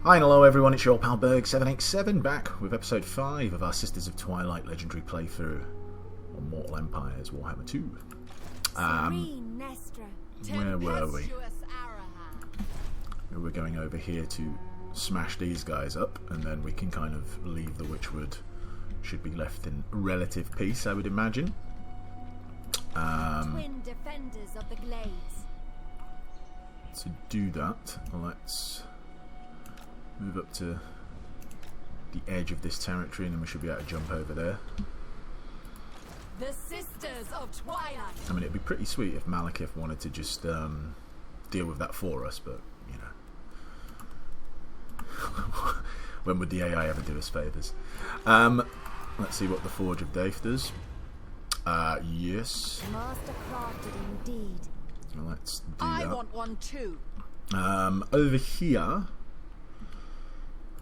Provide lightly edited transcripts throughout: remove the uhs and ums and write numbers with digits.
Hi and hello everyone, it's your pal Berg787 back with episode 5 of our Sisters of Twilight legendary playthrough on Mortal Empires Warhammer 2. Where were we? We were going over here to smash these guys up, and then we can kind of leave the Witchwood. Should be left in relative peace, I would imagine. Twin defenders of the glades. To do that, let's move up to the edge of this territory, and then we should be able to jump over there. The Sisters of Twilight. I mean, it'd be pretty sweet if Malekith wanted to just deal with that for us, but you know, when would the AI ever do us favours? Let's see what the Forge of Daith does. Yes. Master crafted indeed. Let's do I that. want one too. Over here,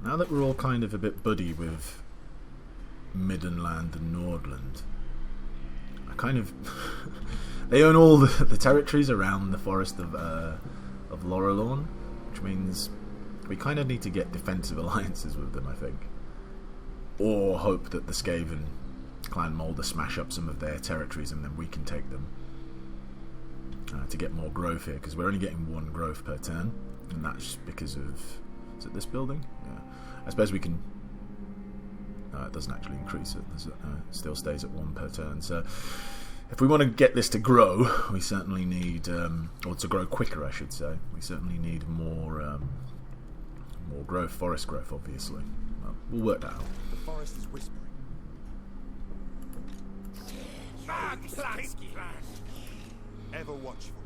now that we're all kind of a bit buddy with Middenland and Nordland, I kind of they own all the territories around the forest of Lorelorn, which means we kind of need to get defensive alliances with them, I think, or hope that the Skaven clan Molder smash up some of their territories and then we can take them. To get more growth here, because we're only getting one growth per turn, and that's because of, is it this building? Yeah, I suppose we can, it doesn't actually increase it, it still stays at one per turn, so if we want to get this to grow, we certainly need, or to grow quicker I should say, we certainly need more growth, forest growth obviously. Well, we'll work that out. The forest is whispering. Ever watchful.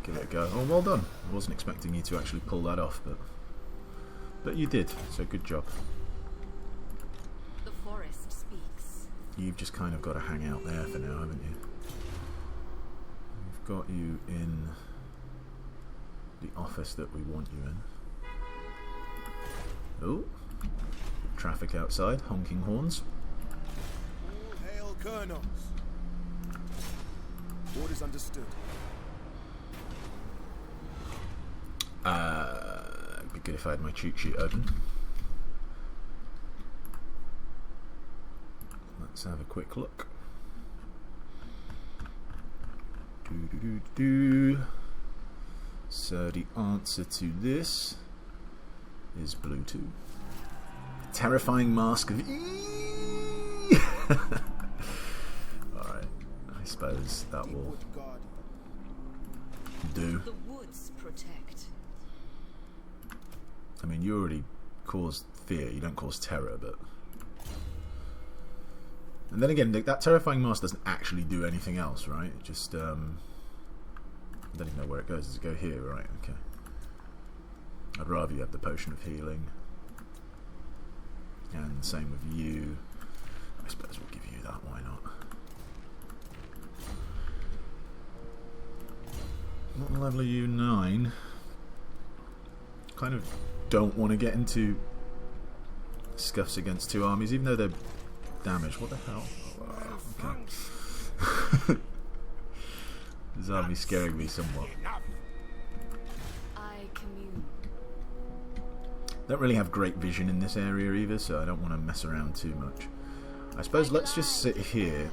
Give it a go. Oh, well done. I wasn't expecting you to actually pull that off, but you did, so good job. The forest speaks. You've just kind of got to hang out there for now, haven't you? We've got you in the office that we want you in. Oh, traffic outside, honking horns. All hail Colonels. Orders understood. It'd be good if I had my cheat sheet open. Let's have a quick look. So the answer to this is blue 2. Terrifying mask of Alright, I suppose that will do. The woods protect. I mean, you already caused fear, you don't cause terror, but... And then again, that terrifying mask doesn't actually do anything else, right? It just, I don't even know where it goes. Does it go here? Right, okay. I'd rather you have the potion of healing. And same with you. I suppose we'll give you that, why not? What level are you? 9. Kind of don't want to get into scuffs against 2 armies, even though they're damaged. What the hell? Oh, okay. This army's scaring me somewhat. Don't really have great vision in this area either, so I don't want to mess around too much. I suppose let's just sit here.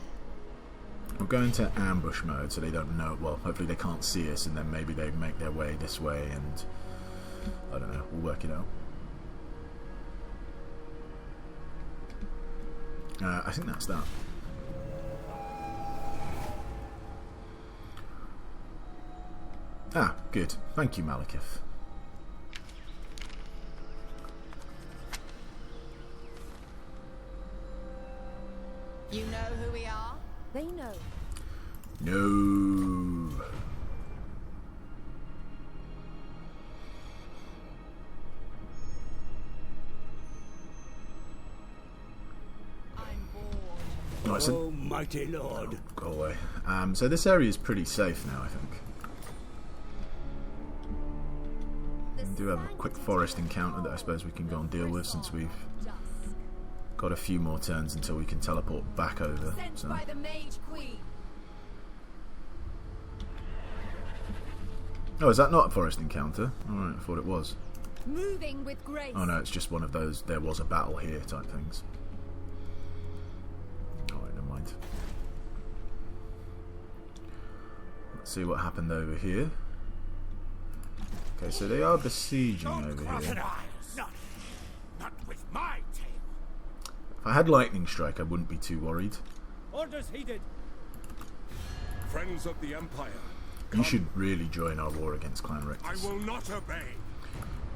We'll go into ambush mode so they don't know, well, hopefully they can't see us, and then maybe they make their way this way, and I don't know, we'll work it out. I think that's that. Ah, good. Thank you, Malekith. You know who we are? They know. No. I'm bored. Right, so, Oh, mighty lord. oh, go away. So this area is pretty safe now, I think. We do have a quick forest encounter that I suppose we can go and deal with, since we've got a few more turns until we can teleport back over. Sent So by the Mage Queen. Oh, is that not a forest encounter? Alright, I thought it was. Moving with grace. Oh no, it's just one of those there was a battle here type things. Alright, never mind. Let's see what happened over here. Okay, so they are besieging over here. Not with my tail. If I had lightning strike, I wouldn't be too worried. Orders heeded. Friends of the Empire. You should really join our war against Clan I Rectus. will not obey.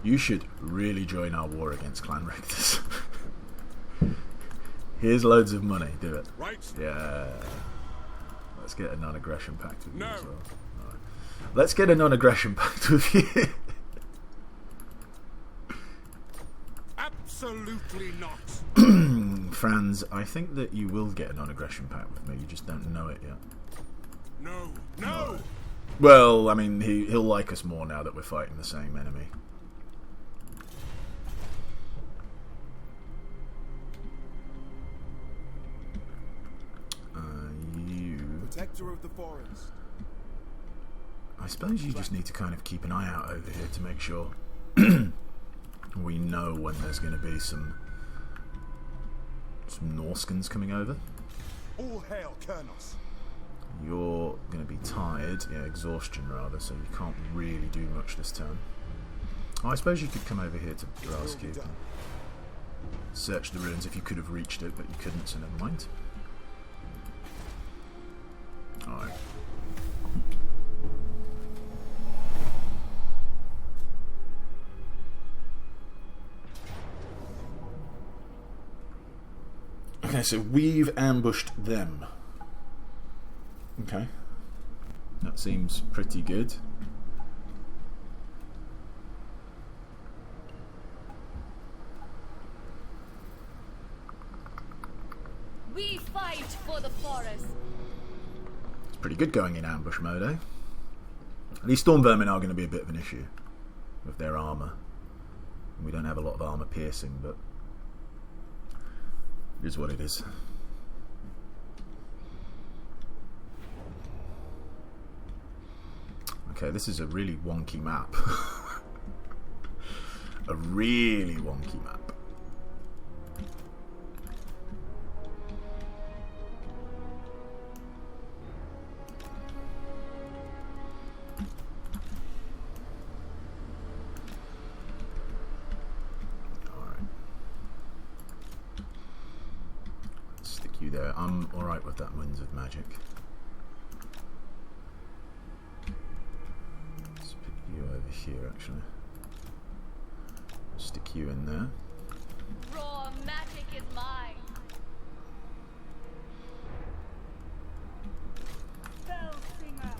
You should really join our war against Clan Rectus. Here's loads of money. Do it. Right? Yeah. Let's get a non-aggression pact with you No. as well. Alright. Let's get a non-aggression pact with you. Absolutely not. Franz, I think that you will get a non-aggression pact with me. You just don't know it yet. No. No. Well, I mean, he'll like us more now that we're fighting the same enemy. You... Protector of the forest. I suppose you just need to kind of keep an eye out over here to make sure we know when there's going to be some Norskins coming over. All hail, Kurnos. You're going to be tired, yeah, exhaustion rather, so you can't really do much this turn. Oh, I suppose you could come over here to Braskew and search the ruins if you could have reached it, but you couldn't, so never mind. Alright. Okay, so we've ambushed them. Okay. That seems pretty good. We fight for the forest. It's pretty good going in ambush mode, eh? These storm vermin are going to be a bit of an issue with their armour. We don't have a lot of armour piercing, but it is what it is. Okay, this is a really wonky map. A really wonky map. You there. I'm alright with that Winds of Magic. Let's pick you over here actually. Stick you in there. Raw magic is mine. Spellsinger.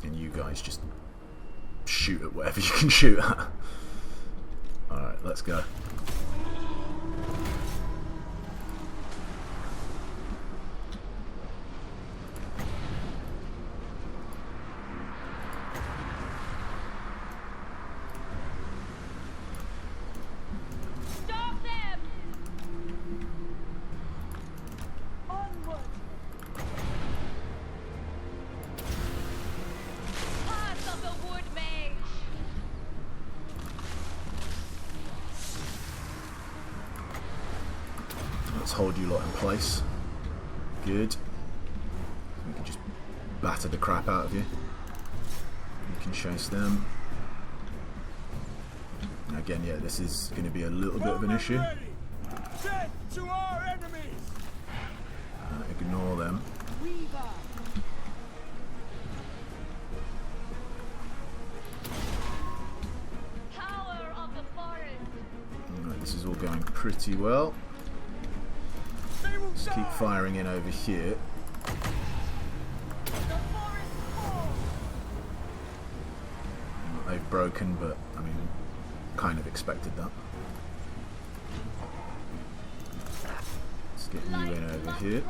And you guys just shoot at whatever you can shoot at. Alright, let's go. Hold you lot in place. Good. We can just batter the crap out of you. You can chase them. Again, yeah, this is going to be a little bit of an issue. To our enemies. Ignore them. Power of the forest. Right, this is all going pretty well. Just keep firing in over here. They've broken, but I mean, kind of expected that. Let's get you in over here.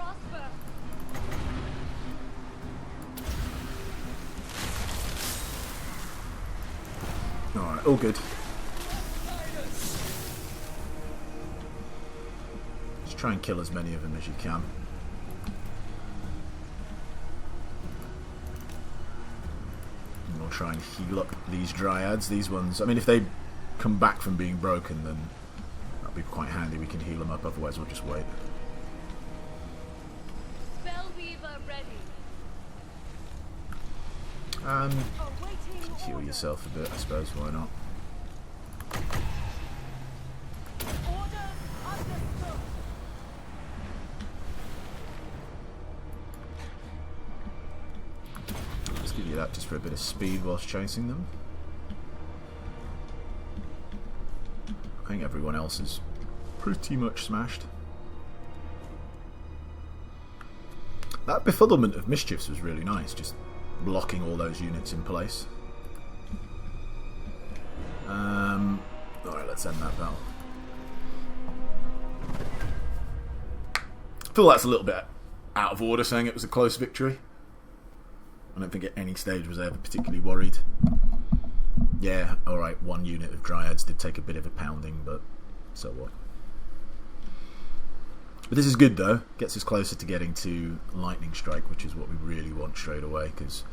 Alright, all good. Try and kill as many of them as you can. try and heal up these dryads. These ones, I mean, if they come back from being broken, then that'll be quite handy. We can heal them up, otherwise we'll just wait. Spellweaver ready. Heal yourself a bit, I suppose, why not? Orders understood. Let's give you that just for a bit of speed whilst chasing them. I think everyone else is pretty much smashed. That befuddlement of mischiefs was really nice, just blocking all those units in place. Alright, let's end that battle. I feel that's a little bit out of order saying it was a close victory. I don't think at any stage was I ever particularly worried. Yeah, alright, one unit of dryads did take a bit of a pounding, but so what. But this is good though, gets us closer to getting to lightning strike, which is what we really want straight away, because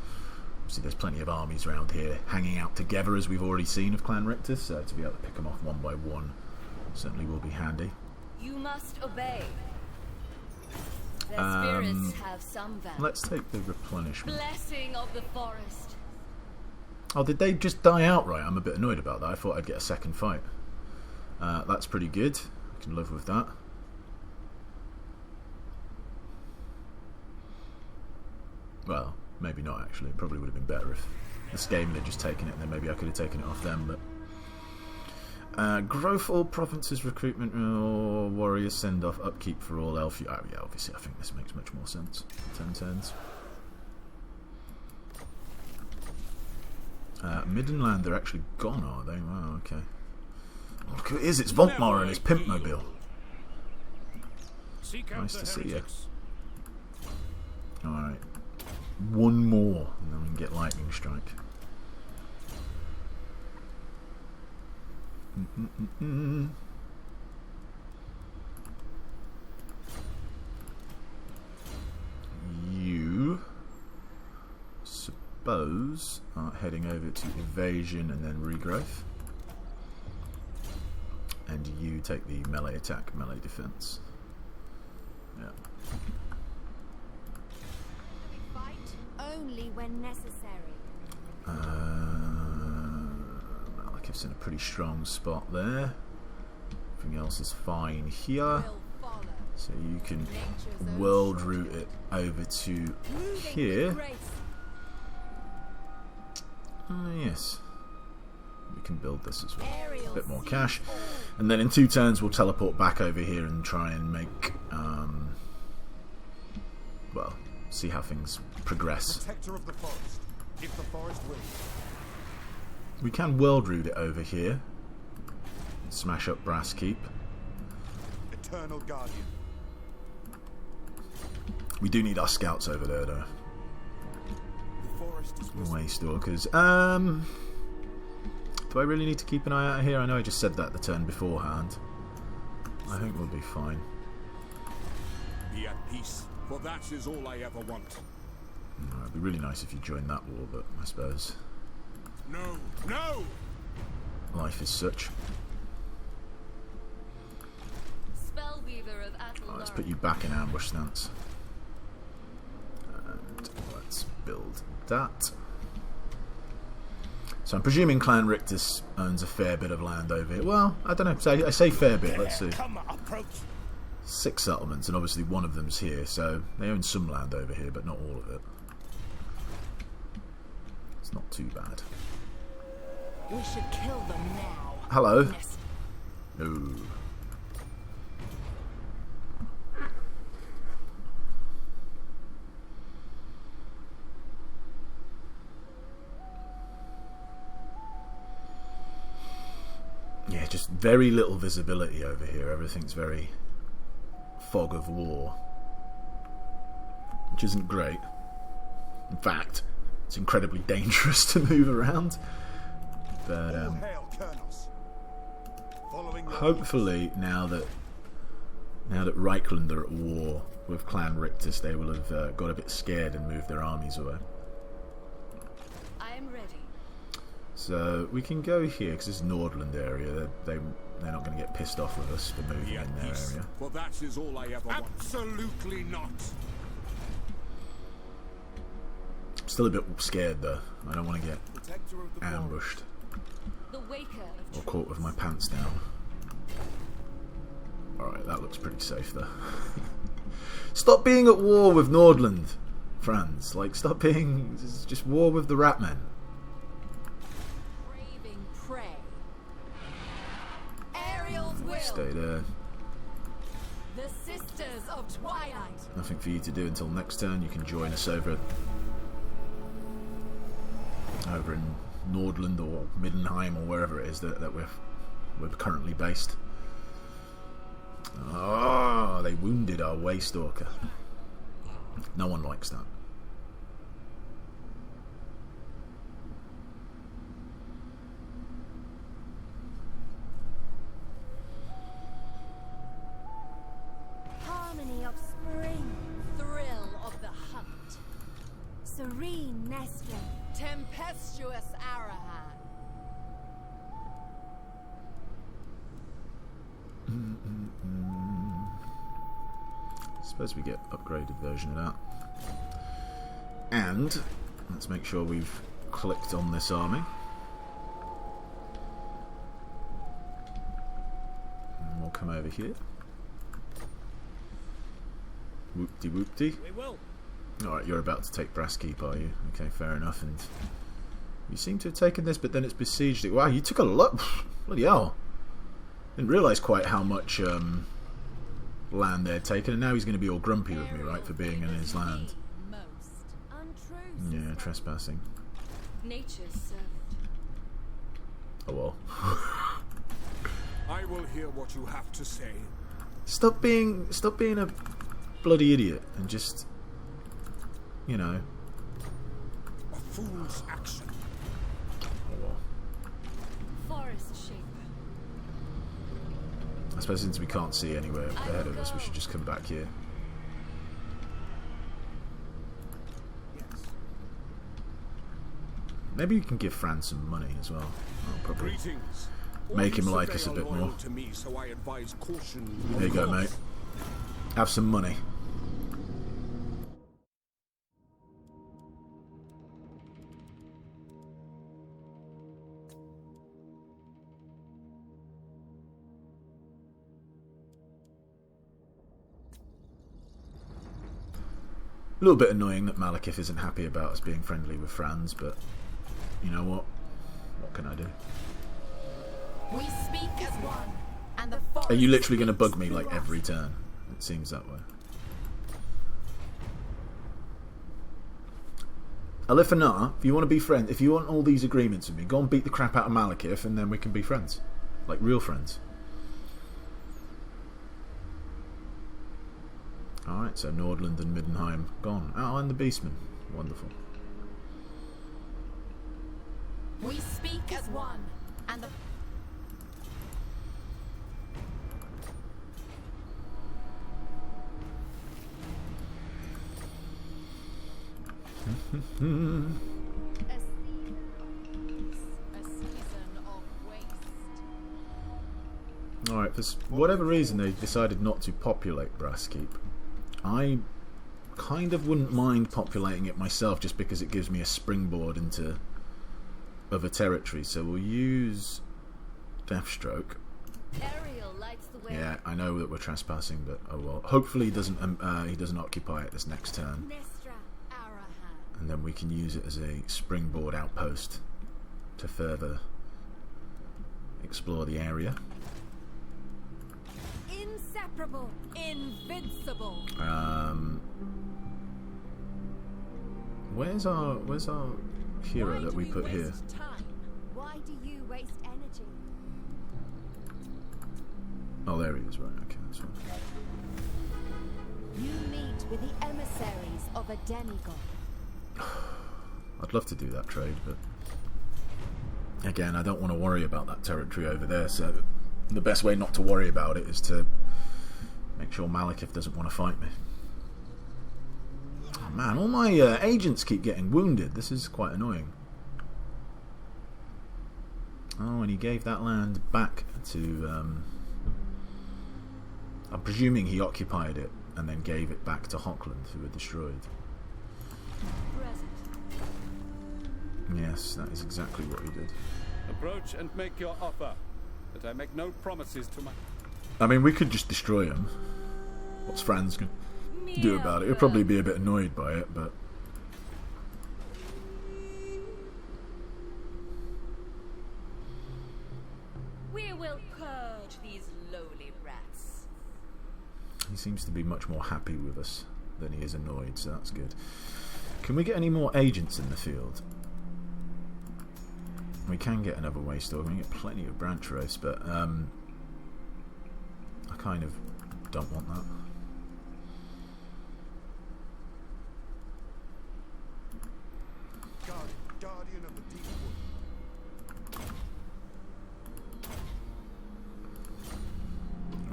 obviously there's plenty of armies around here hanging out together, as we've already seen of Clan Rictus, so to be able to pick them off one by one certainly will be handy. You must obey. Their spirits have some value. Let's take the replenishment. Blessing of the forest. Oh, did they just die outright? I'm a bit annoyed about that. I thought I'd get a second fight. That's pretty good. I can live with that. Well, maybe not actually. It probably would have been better if this game had just taken it, and then maybe I could have taken it off them. But growth all provinces, recruitment or warrior send off, upkeep for all elf. Oh yeah, obviously I think this makes much more sense. 10 turns. Middenland, they're actually gone, are they? Wow, okay. Oh, look who it is, it's Volkmar and his pimp mobile. Nice to see you. Alright. One more, and then we can get lightning strike. You suppose are heading over to evasion and then regrowth, and you take the melee attack, melee defense. Yeah. Only when necessary. Malekith's in a pretty strong spot there. Everything else is fine here. So you can world route it over to here. Yes. We can build this as well. A bit more cash. And then in 2 turns we'll teleport back over here and try and make well, see how things progress. Protector of the forest. If the forest will. We can world route it over here. Smash up Brass Keep. Eternal Guardian. We do need our scouts over there though. The forest is Waystalkers. Do I really need to keep an eye out here? I know I just said that the turn beforehand. I think we'll be fine. Be at peace, for that is all I ever want. It'd be really nice if you joined that war, but I suppose No, no! life is such. Spellweaver of Attal. Let's put you back in ambush stance. And let's build that. So I'm presuming Clan Rictus owns a fair bit of land over here. Well, I don't know. I say fair bit. Let's see. 6 settlements, and obviously one of them's here, so they own some land over here, but not all of it. It's not too bad. We should kill them now. Hello. Yes. No. Yeah, just very little visibility over here. Everything's very fog of war, which isn't great. In fact, it's incredibly dangerous to move around. But hopefully, now that Reichland are at war with Clan Rictus, they will have got a bit scared and moved their armies away. I am ready. So we can go here because this is Nordland area. They're not going to get pissed off with us for moving Be at in their peace, area. for that is all I ever want. Absolutely not. I'm still a bit scared though. I don't want to get Protector of the ambushed The waker of or caught with my pants down. Alright, that looks pretty safe though. Stop being at war with Nordland, Franz. Like, stop being... It's just war with the Ratmen. craving prey. Ariel's will. Stay there. The sisters of Twilight. Nothing for you to do until next turn. You can join us over in Nordland or Middenheim or wherever it is that we're currently based. Oh, they wounded our Waystalker. No one likes that. Harmony of spring, Thrill of the hunt. serene nesting. Tempestuous Arahan. Suppose we get upgraded version of that. And let's make sure we've clicked on this army. And we'll come over here. Whoop-de whoop-de. We will. Alright, you're about to take Brass Keep, are you? Okay, fair enough. And you seem to have taken this, but then it's besieged it. Wow, you took a lot. Bloody hell. Didn't realise quite how much land they'd taken, and now he's going to be all grumpy with me, right, for being in his land. Most. Untrue. Yeah, trespassing. Nature's servant. Oh well. I will hear what you have to say. Stop being a bloody idiot and just, you know. A fool's action. Oh well. Forest shaper. I suppose since we can't see anywhere ahead of us, we should just come back here. Yes. Maybe we can give Fran some money as well. I'll probably Greetings. make him All like you us a say bit are loyal more. to me, so I advise caution. There you go, mate. Have some money. A little bit annoying that Malekith isn't happy about us being friendly with Franz, but you know what? What can I do? We speak as one, and the forest Are you literally going to bug speaks me like through us. every turn? It seems that way. Alifana, if you want to be friends, if you want all these agreements with me, go and beat the crap out of Malekith and then we can be friends. Like real friends. Alright, so Nordland and Middenheim gone. Oh, and the Beastmen. Wonderful. We speak as one, and the A season of waste. Alright, for whatever reason they decided not to populate Brass Keep. I kind of wouldn't mind populating it myself just because it gives me a springboard into other territory. So we'll use Deathstroke. Ariel lights the way. Yeah, I know that we're trespassing, but oh well. Hopefully he doesn't occupy it this next turn, Nestra Arahan. and then we can use it as a springboard outpost to further explore the area. Inseparable. Invincible. Where's our hero Why that do we put here? waste time? Why do you waste energy? Oh, there he is. Right. Okay, that's fine. You meet with the emissaries of a demigod. I'd love to do that trade, but again, I don't want to worry about that territory over there. So the best way not to worry about it is to make sure Malekith doesn't want to fight me. Oh, man, all my agents keep getting wounded. This is quite annoying. Oh, and he gave that land back to... I'm presuming he occupied it and then gave it back to Hockland, who were destroyed. Yes, that is exactly what he did. Approach and make your offer, but I make no promises to my... I mean, we could just destroy him. What's Franz going to do about it? He'll probably be a bit annoyed by it, but... We will purge these lowly rats. He seems to be much more happy with us than he is annoyed, so that's good. Can we get any more agents in the field? We can get another waste organ. We can get plenty of branch roasts, but I kind of don't want that. Guardian of the deep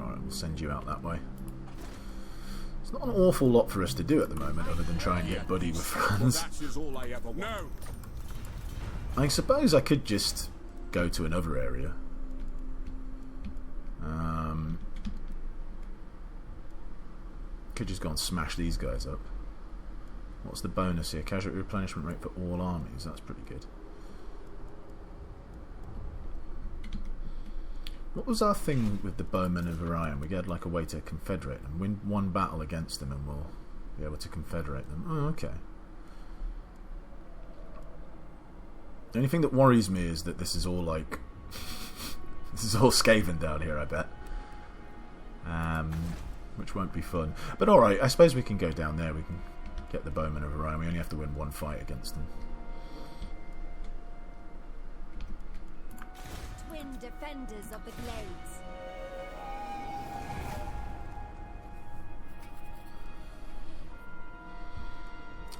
wood. Alright, we'll send you out that way. It's not an awful lot for us to do at the moment, other than try and get buddy with Franz. That is all I ever want. No. I suppose I could just go to another area. Could just go and smash these guys up. What's the bonus here? Casualty replenishment rate for all armies. That's pretty good. What was our thing with the bowmen of Orion? We get like a way to confederate them. Win one battle against them and we'll be able to confederate them. Oh, okay. The only thing that worries me is that this is all like... this is all Skaven down here, I bet. Which won't be fun. But alright, I suppose we can go down there. We can get the bowmen of Orion. We only have to win one fight against them. Twin defenders of the glades.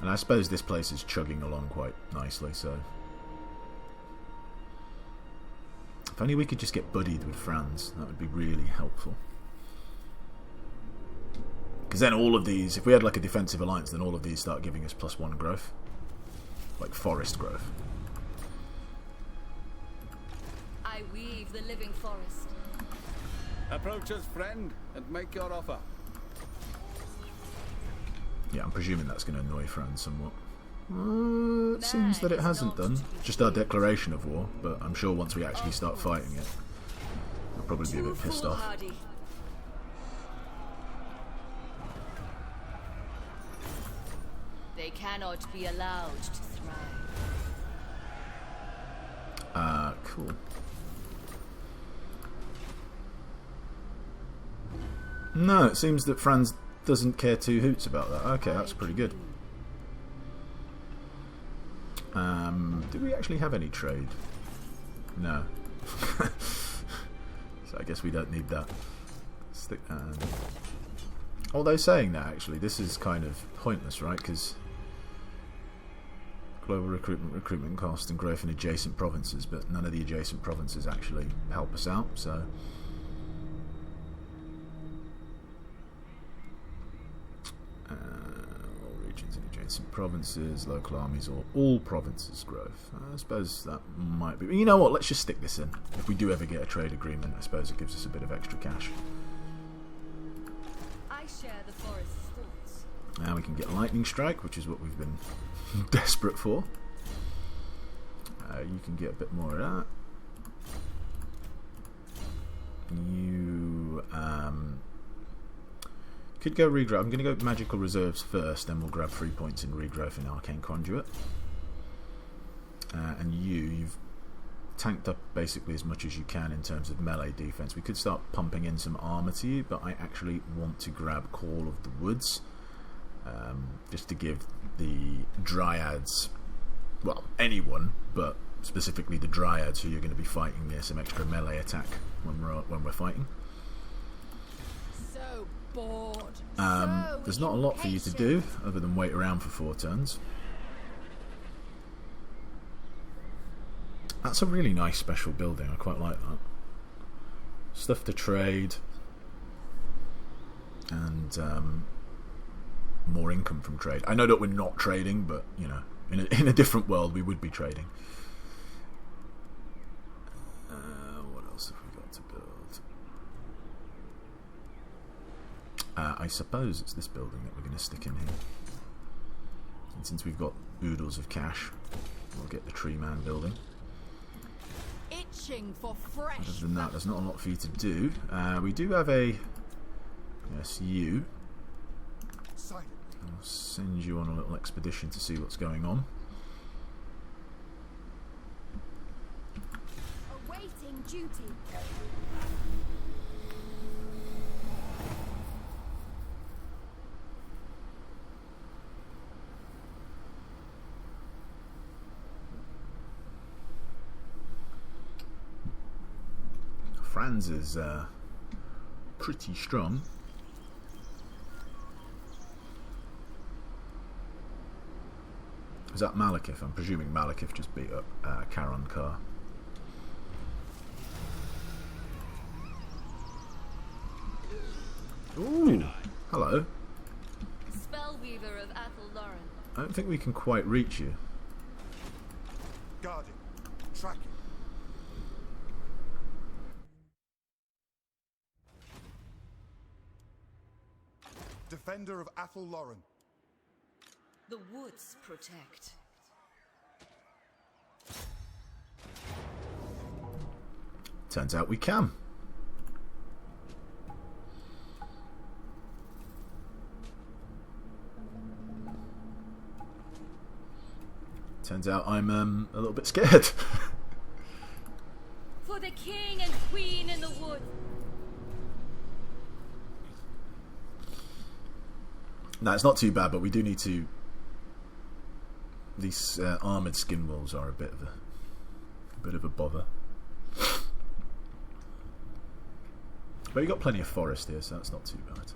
And I suppose this place is chugging along quite nicely, so... If only we could just get buddied with Franz, that would be really helpful. Because then all of these, if we had like a defensive alliance, then all of these start giving us +1 growth. Like forest growth. I weave the living forest. Approach us, friend, and make your offer. Yeah, I'm presuming that's going to annoy Franz somewhat. It seems that it hasn't done. Just our declaration of war, but I'm sure once we actually start fighting it, I'll probably be a bit pissed off. They cannot be allowed to thrive. Cool. No, it seems that Franz doesn't care two hoots about that. Okay, that's pretty good. Do we actually have any trade? No. So I guess we don't need that. Stick. Although saying that, actually, this is kind of pointless, right? Because global recruitment cost, and growth in adjacent provinces, but none of the adjacent provinces actually help us out, so... all regions in adjacent provinces, local armies, or all provinces growth. I suppose that might be... You know what, let's just stick this in. If we do ever get a trade agreement, I suppose it gives us a bit of extra cash. I share the forest's thoughts. Now we can get lightning strike, which is what we've been desperate for. You can get a bit more of that. You could go regrowth. I'm going to go magical reserves first, then we'll grab 3 points in regrowth in arcane conduit. And you've tanked up basically as much as you can in terms of melee defense. We could start pumping in some armor to you, but I actually want to grab Call of the Woods, just to give the dryads, well, anyone, but specifically the dryads who you're going to be fighting near, some extra melee attack when we're fighting. So bored. There's not a lot for you to do other than wait around for 4 turns. That's a really nice special building. I quite like that. Stuff to trade and more income from trade. I know that we're not trading, but you know, in a different world we would be trading. I suppose it's this building that we're going to stick in here. And since we've got oodles of cash, we'll get the Tree Man building. Itching for fresh. Other than that, there's not a lot for you to do. We do have a... Yes, you. I'll send you on a little expedition to see what's going on. Awaiting duty. Franz is pretty strong. Is that Malekith? I'm presuming Malekith just beat up Charon Carr. Ooh, hello. Spellweaver of Athel Lauren. I don't think we can quite reach you. Guarding. Tracking. Defender of Athel Lauren. The woods protect. Turns out we can. Turns out I'm a little bit scared. For the king and queen in the wood. No, it's not too bad, but we do need to... These armoured skin wolves are a bit of a bother. But you got plenty of forest here, so that's not too bad.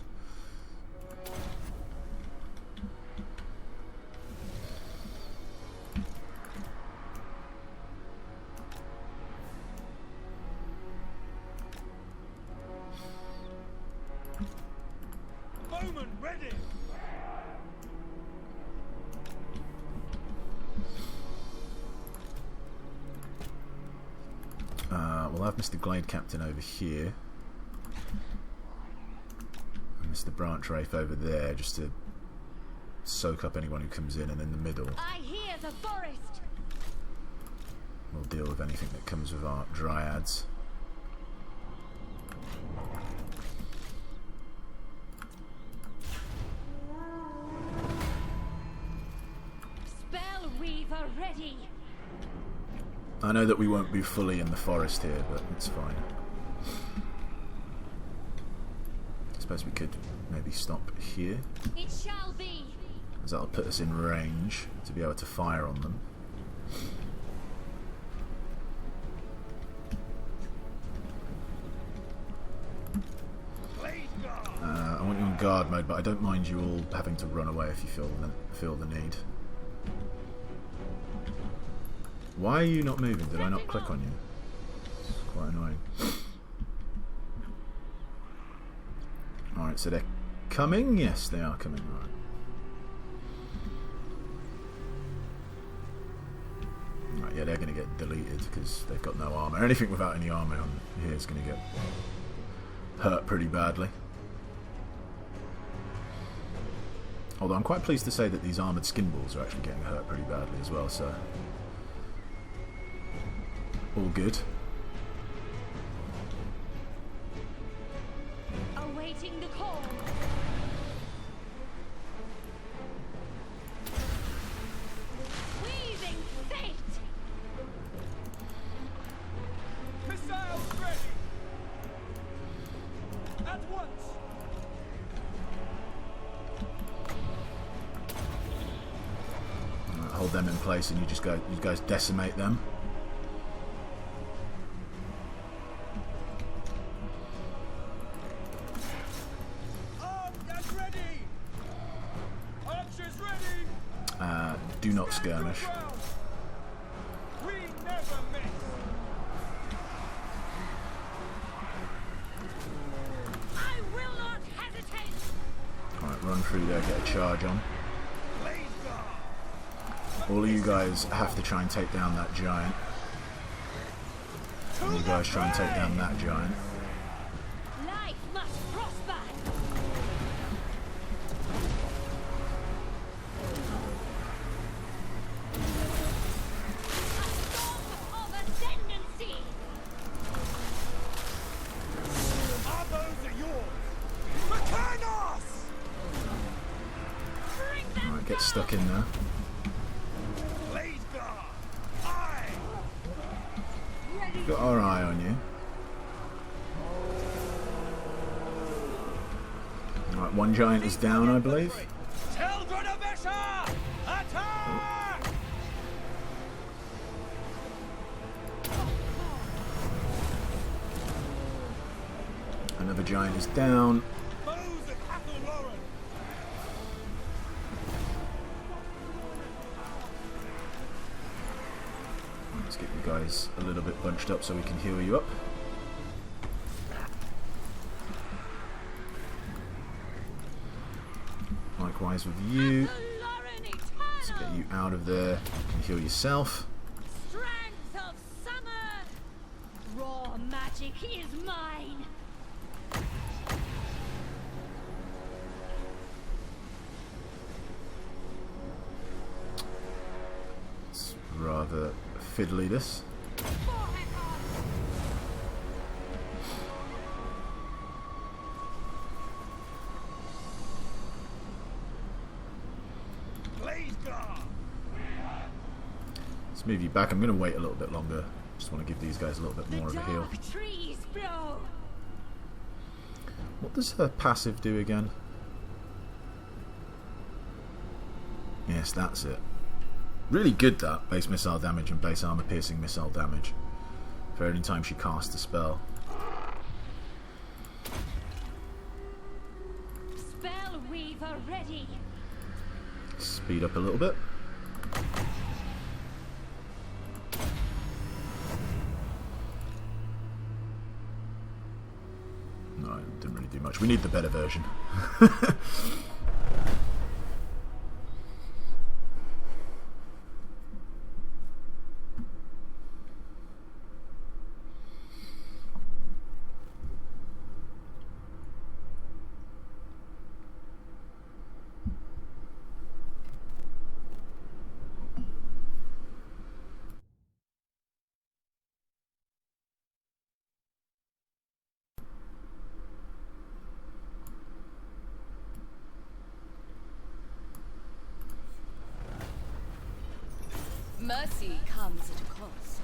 Bowman ready. We'll have Mr. Glade Captain over here. And Mr. Branch Wraith over there, just to soak up anyone who comes in, and in the middle I hear the forest. we'll deal with anything that comes with our dryads. Spellweaver ready. I know that we won't be fully in the forest here, but it's fine. I suppose we could maybe stop here, It shall be. as that'll put us in range to be able to fire on them. I want you on guard mode, but I don't mind you all having to run away if you feel the need. Why are you not moving? Did I not click on you? It's quite annoying. Alright, so they're coming? Yes, they are coming. Right, yeah, they're going to get deleted because they've got no armour. Anything without any armour on here is going to get hurt pretty badly. Although I'm quite pleased to say that these armoured skin balls are actually getting hurt pretty badly as well, so... all good. Awaiting the call. Weaving fate. Missiles ready! At once! Right, hold them in place and you guys decimate them. Do not skirmish. We never miss. I will not hesitate. Alright, run through there, get a charge on. All of you guys have to try and take down that giant. And you guys try and take down that giant. Life must prosper. Might get stuck in there. Got our eye on you. Right, one giant is down, I believe. Children of Isha! Attack! Another giant is down. Let's get you guys a little bit bunched up so we can heal you up. Likewise with you. Let's get you out of there and heal yourself. Strength of summer! Raw magic is mine! It's rather fiddly, this. Let's move you back. I'm going to wait a little bit longer. Just want to give these guys a little bit more of a heal. Trees blow. What does her passive do again? Yes, that's it. Really good, that. Base missile damage and base armor piercing missile damage. For any time she casts a spell. Spell weaver ready. Speed up a little bit. No, it didn't really do much. We need the better version. Mercy comes at a cost.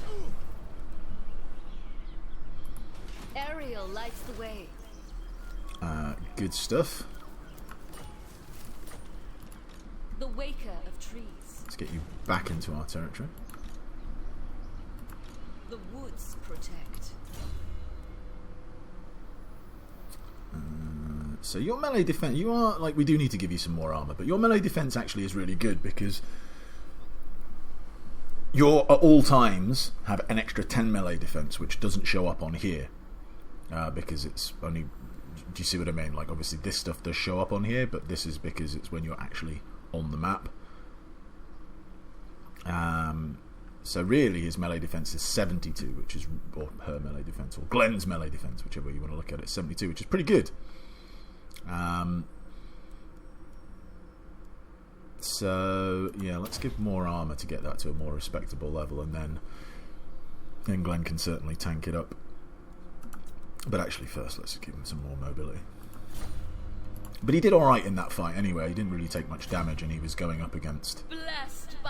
Ariel lights the way. Good stuff. The waker of trees. Let's get you back into our territory. The woods protect. So your melee defense, you are, like, we do need to give you some more armor, but your melee defense actually is really good because you at all times have an extra 10 melee defense, which doesn't show up on here because it's only. Do you see what I mean? Like, obviously this stuff does show up on here, but this is because it's when you're actually on the map. So really his melee defense is 72, which is, or her melee defense, or Glenn's melee defense, whichever you want to look at it, 72, which is pretty good. So yeah, let's give more armor to get that to a more respectable level, and then Glenn can certainly tank it up. But actually first let's give him some more mobility. But he did alright in that fight anyway. He didn't really take much damage, and he was going up against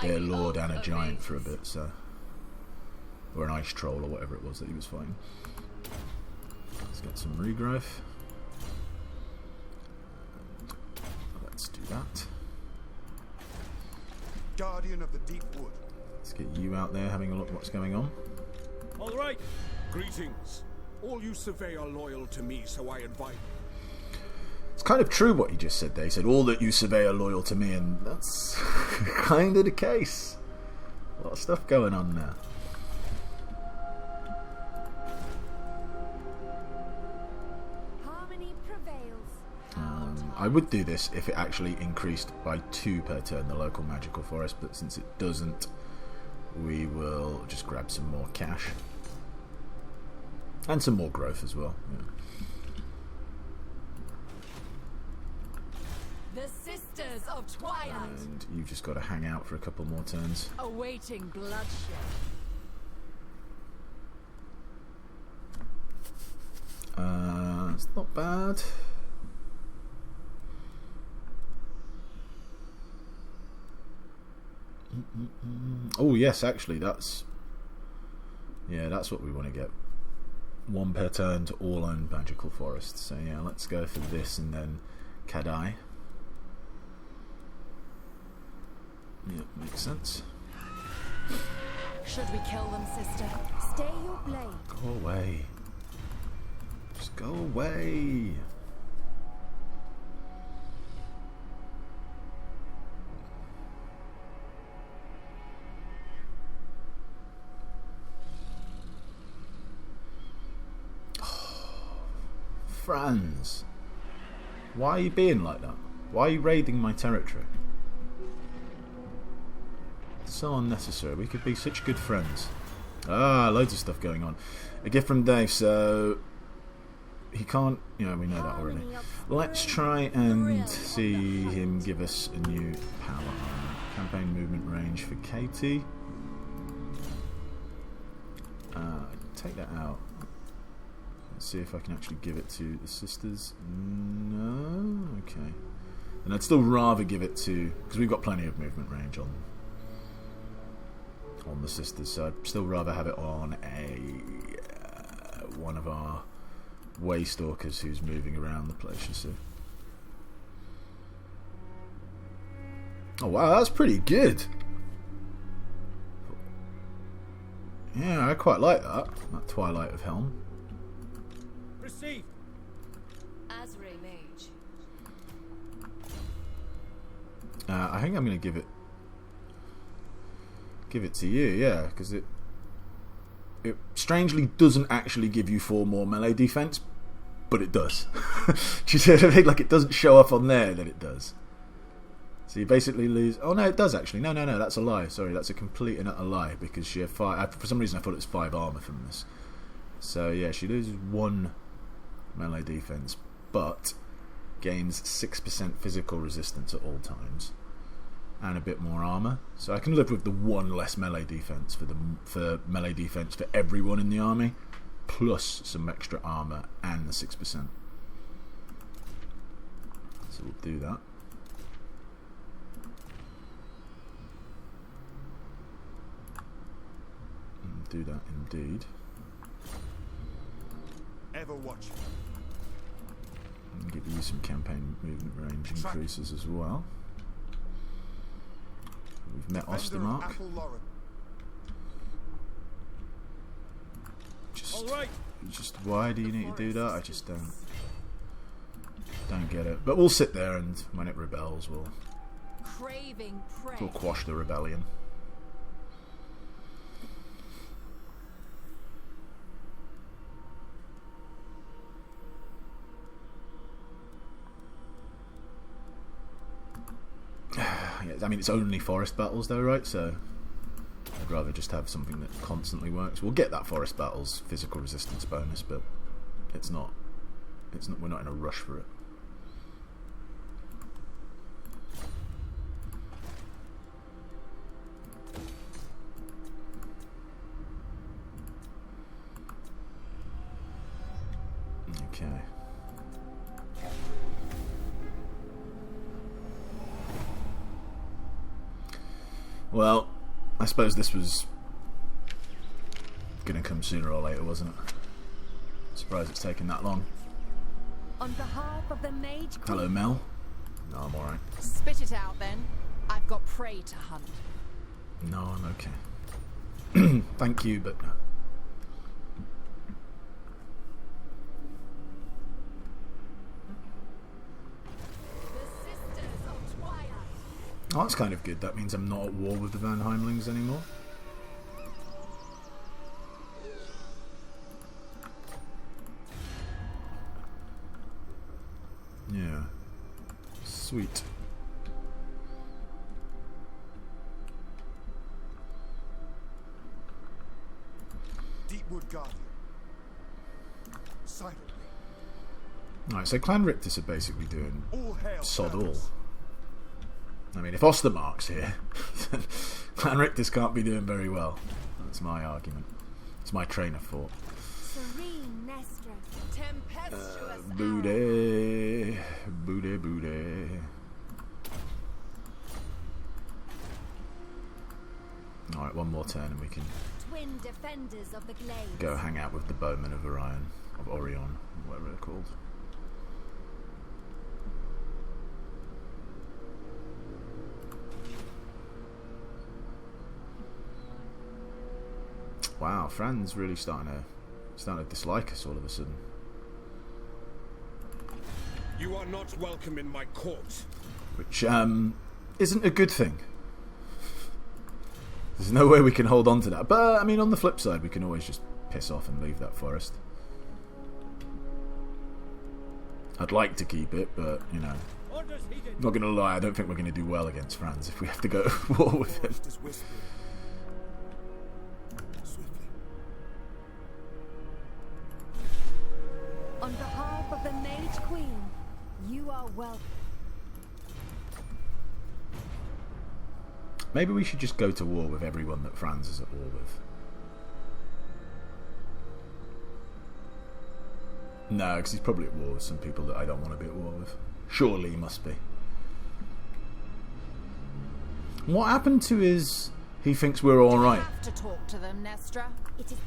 their lord and a giant for a bit, so, or an ice troll or whatever it was that he was fighting. Let's get some regrowth. Let's do that. Guardian of the deep wood. Let's get you out there having a look what's going on. All right. Greetings. All you survey are loyal to me, so I advise. It's kind of true what he just said there. He said, all that you survey are loyal to me, and that's kind of the case. A lot of stuff going on there. Harmony prevails. I would do this if it actually increased by 2 per turn, the local magical forest, but since it doesn't, we will just grab some more cash. And some more growth as well. Yeah. The Sisters of Twilight. And you've just got to hang out for a couple more turns. Awaiting bloodshed. It's not bad. Oh yes, actually, that's what we want to get. 1 per turn to all owned magical forests. So yeah, let's go for this and then Kadai. Yeah, makes sense. Should we kill them, sister? Stay your blade. Go away. Just go away. Franz, why are you being like that? Why are you raiding my territory? It's so unnecessary. We could be such good friends. Ah, loads of stuff going on. A gift from Dave, so he can't... Yeah, we know that already. Let's try and see him give us a new power armor. Campaign movement range for Katie. Take that out. Let's see if I can actually give it to the sisters. No? Okay. And I'd still rather give it to... Because we've got plenty of movement range on the sisters, so I'd still rather have it on one of our Waystalkers who's moving around the place, you see. Oh wow, that's pretty good. Yeah, I quite like that Twilight of Helm. Received. Azri Mage. I think I'm going to give it to you, yeah, because it strangely doesn't actually give you 4 more melee defense, but it does. Do you see what I mean? Like, it doesn't show up on there that it does. So you basically lose... Oh no, it does actually. No, that's a lie. Sorry, that's a complete and utter lie, because she had 5... For some reason I thought it was 5 armor from this. So yeah, she loses 1 melee defense, but gains 6% physical resistance at all times, and a bit more armor. So I can live with the 1 less melee defense for melee defense for everyone in the army, plus some extra armor and the 6%. So we'll do that. Do that indeed. Ever watching. And give you some campaign movement range increases as well. We've met Ostermark. Just why do you need to do that? I just don't get it. But we'll sit there, and when it rebels, we'll quash the rebellion. I mean, it's only forest battles though, right? So I'd rather just have something that constantly works. We'll get that forest battles physical resistance bonus, but it's not we're not in a rush for it. Okay. Well, I suppose this was going to come sooner or later, wasn't it? Surprised it's taken that long. On behalf of the Mage Queen. Hello, Mel. No, I'm alright. Spit it out then. I've got prey to hunt. No, I'm okay. Thank you, but no. Oh, that's kind of good. That means I'm not at war with the Van Heimlings anymore. Yeah. Sweet. Deepwood Guardian. Silently. Alright, so Clan Rictus are basically doing All hail sod all. purpose. I mean, if Ostermark's here, then Clan Rictus can't be doing very well. That's my argument. It's my train of thought. Serene Nestra. Tempestuous. Booty. Booty, booty. Alright, one more turn and we can Twin defenders of the glades. go hang out with the bowmen of Orion, whatever they're called. Wow, Fran's really starting to dislike us all of a sudden. You are not welcome in my court. Which isn't a good thing. There's no way we can hold on to that. But I mean, on the flip side, we can always just piss off and leave that forest. I'd like to keep it, but you know, not gonna lie, I don't think we're gonna do well against Franz if we have to go to war with him. On behalf of the Mage Queen, you are welcome. Maybe we should just go to war with everyone that Franz is at war with. No, because he's probably at war with some people that I don't want to be at war with. Surely he must be. What happened to his... He thinks we're alright. You have to talk to them, Nestra. It is...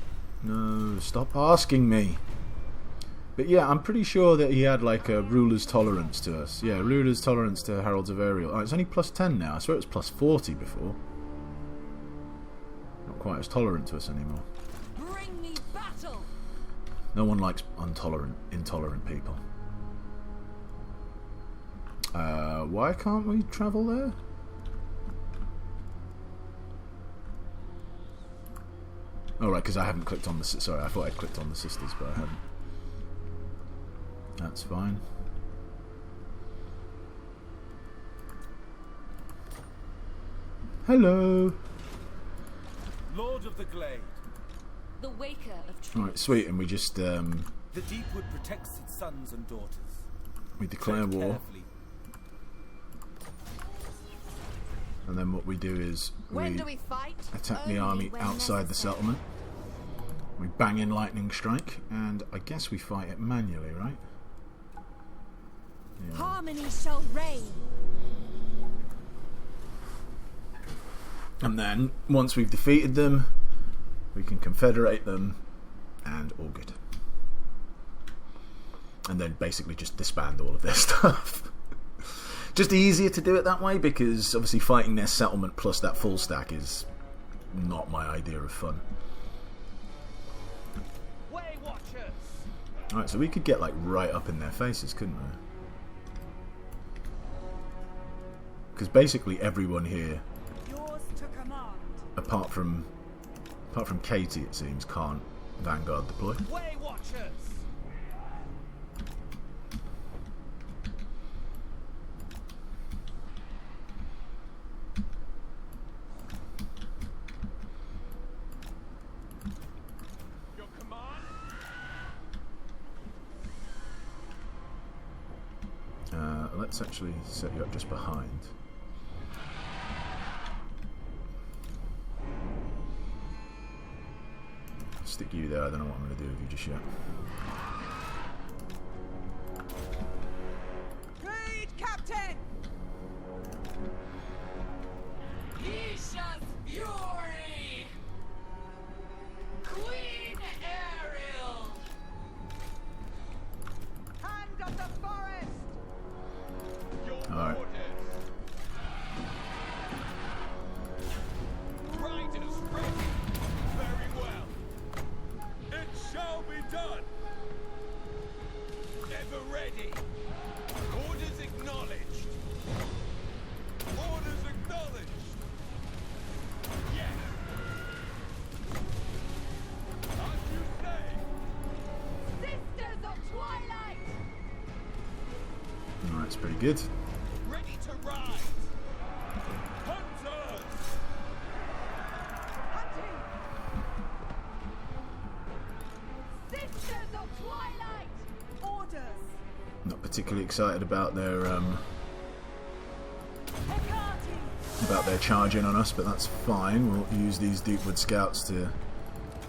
No, stop asking me. But yeah, I'm pretty sure that he had like a ruler's tolerance to us. Yeah, ruler's tolerance to Heralds of Ariel. Oh, it's only plus 10 now. I swear it was plus 40 before. Not quite as tolerant to us anymore. Bring me battle. No one likes intolerant people. Why can't we travel there? Oh right, because I haven't clicked on the... Sorry, I thought I'd clicked on the sisters, but I haven't. That's fine. Hello. Lord of the Glade. The waker of truth. Alright, sweet, and we just The Deepwood protects its sons and daughters. we declare Tread war, carefully. and then what we do is When we do we fight? attack the Only army when outside the necessary. settlement. We bang in lightning strike, and I guess we fight it manually, right? Yeah. Harmony shall reign. And then, once we've defeated them, we can confederate them, and all good. And then basically just disband all of their stuff. Just easier to do it that way, because obviously fighting their settlement plus that full stack is not my idea of fun. Way Watchers! Alright, so we could get like right up in their faces, couldn't we? Because basically everyone here, Yours to command. apart from Katie, it seems, can't Vanguard deploy. Way Watchers! Your command? Let's actually set you up just behind. Stick you there, I don't know what I'm going to do with you just yet. Great Captain! Isha's fury! Queen Ariel! Hand of the forest! Alright. Riders ready. Very well. It shall be done. Ever ready. Orders acknowledged. Orders acknowledged. Yes. As you say. Sisters of Twilight. Alright, it's pretty good. Ready to ride. Hunters. Sisters of Twilight. Orders! Not particularly excited about their Hecate. charging on us, but that's fine. We'll use these Deepwood scouts to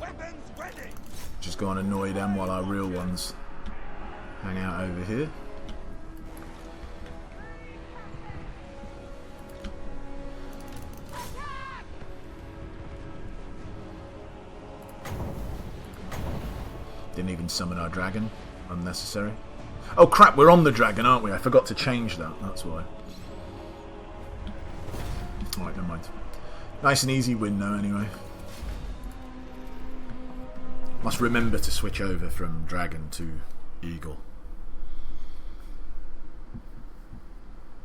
Weapons ready. just go and annoy them while our real ones hang out over here. Didn't even summon our dragon. Unnecessary. Oh crap, we're on the dragon, aren't we? I forgot to change that, that's why. Alright, never mind. Nice and easy win though, anyway. Must remember to switch over from dragon to eagle.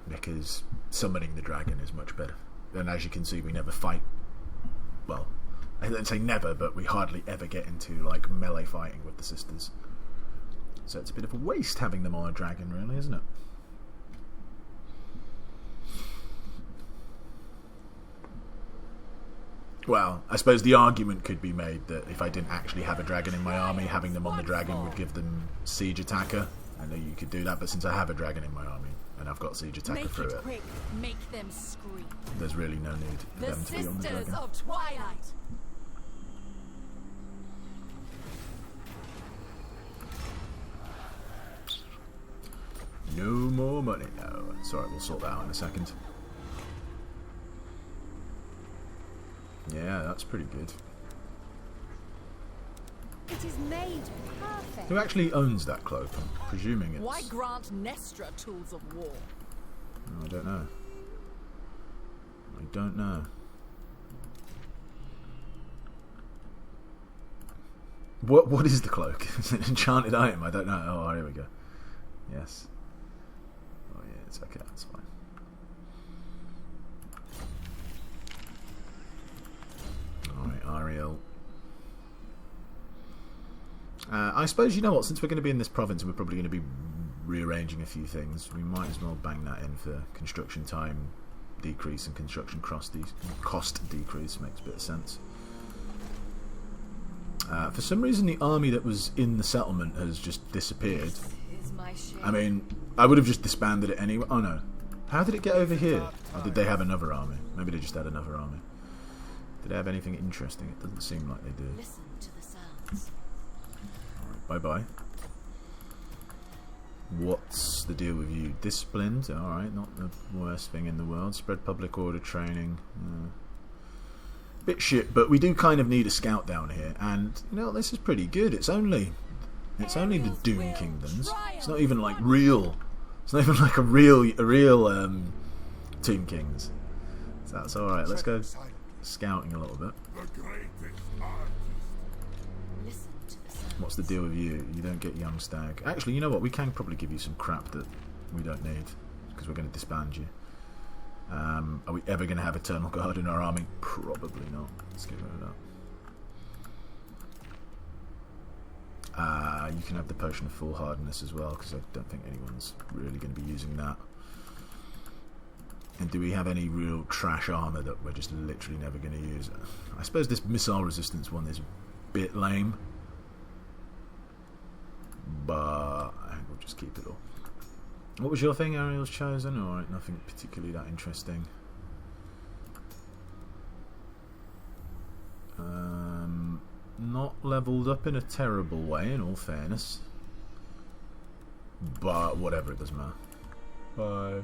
Because summoning the dragon is much better. And as you can see, we never fight. Well, I don't say never, but we hardly ever get into like melee fighting with the sisters. So it's a bit of a waste having them on a dragon, really, isn't it? Well, I suppose the argument could be made that if I didn't actually have a dragon in my army, having them on the dragon would give them siege attacker. I know you could do that, but since I have a dragon in my army and I've got siege attacker through it, quick. Make them scream. there's really no need for The them to be on the Sisters dragon. of Twilight. No more money. No, sorry, we'll sort that out in a second. Yeah, that's pretty good. It is made perfect. Who actually owns that cloak? I'm presuming it's... Why grant Nestra tools of war? Oh, I don't know. I don't know. What is the cloak? Is it an enchanted item? I don't know. Oh, here we go. Yes. Oh yeah, it's okay, that's fine. Alright, Ariel. I suppose, you know what, since we're going to be in this province and we're probably going to be rearranging a few things, we might as well bang that in for construction time decrease and construction cost decrease. Makes a bit of sense. For some reason the army that was in the settlement has just disappeared. Is my shame. I mean, I would have just disbanded it anyway. Oh no. How did it get over here? Or did they have another army? Maybe they just had another army. Did they have anything interesting? It doesn't seem like they do. Listen to the sounds. Alright, bye-bye. What's the deal with you? Disciplined? Alright, not the worst thing in the world. Spread public order training. Bit shit, but we do kind of need a scout down here. And, you know, this is pretty good. It's only the Doom Kingdoms. It's not even like real... It's not even like a real Tomb Kings. So that's alright. Let's go scouting a little bit. Listen to the sounds. What's the deal with you? You don't get young stag. Actually, you know what? We can probably give you some crap that we don't need because we're going to disband you. Are we ever going to have Eternal Guard in our army? Probably not. Let's get rid of that. You can have the Potion of Full Hardness as well because I don't think anyone's really going to be using that. And do we have any real trash armour that we're just literally never going to use? I suppose this missile resistance one is a bit lame. But I think we'll just keep it all. What was your thing, Ariel's chosen? Alright, nothing particularly that interesting. Not levelled up in a terrible way, in all fairness. But whatever, it doesn't matter. Bye.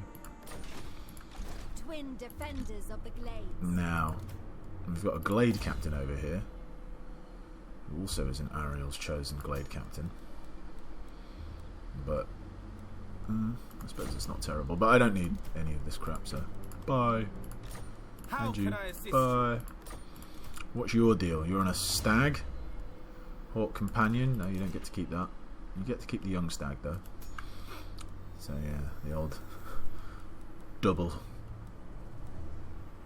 Twin defenders of the glades. Now, we've got a Glade Captain over here, who also is an Ariel's chosen Glade Captain. But I suppose it's not terrible. But I don't need any of this crap, so bye. How And you. can I assist Bye. What's your deal? You're on a stag? Hawk Companion? No, you don't get to keep that. You get to keep the young stag, though. So yeah, the old double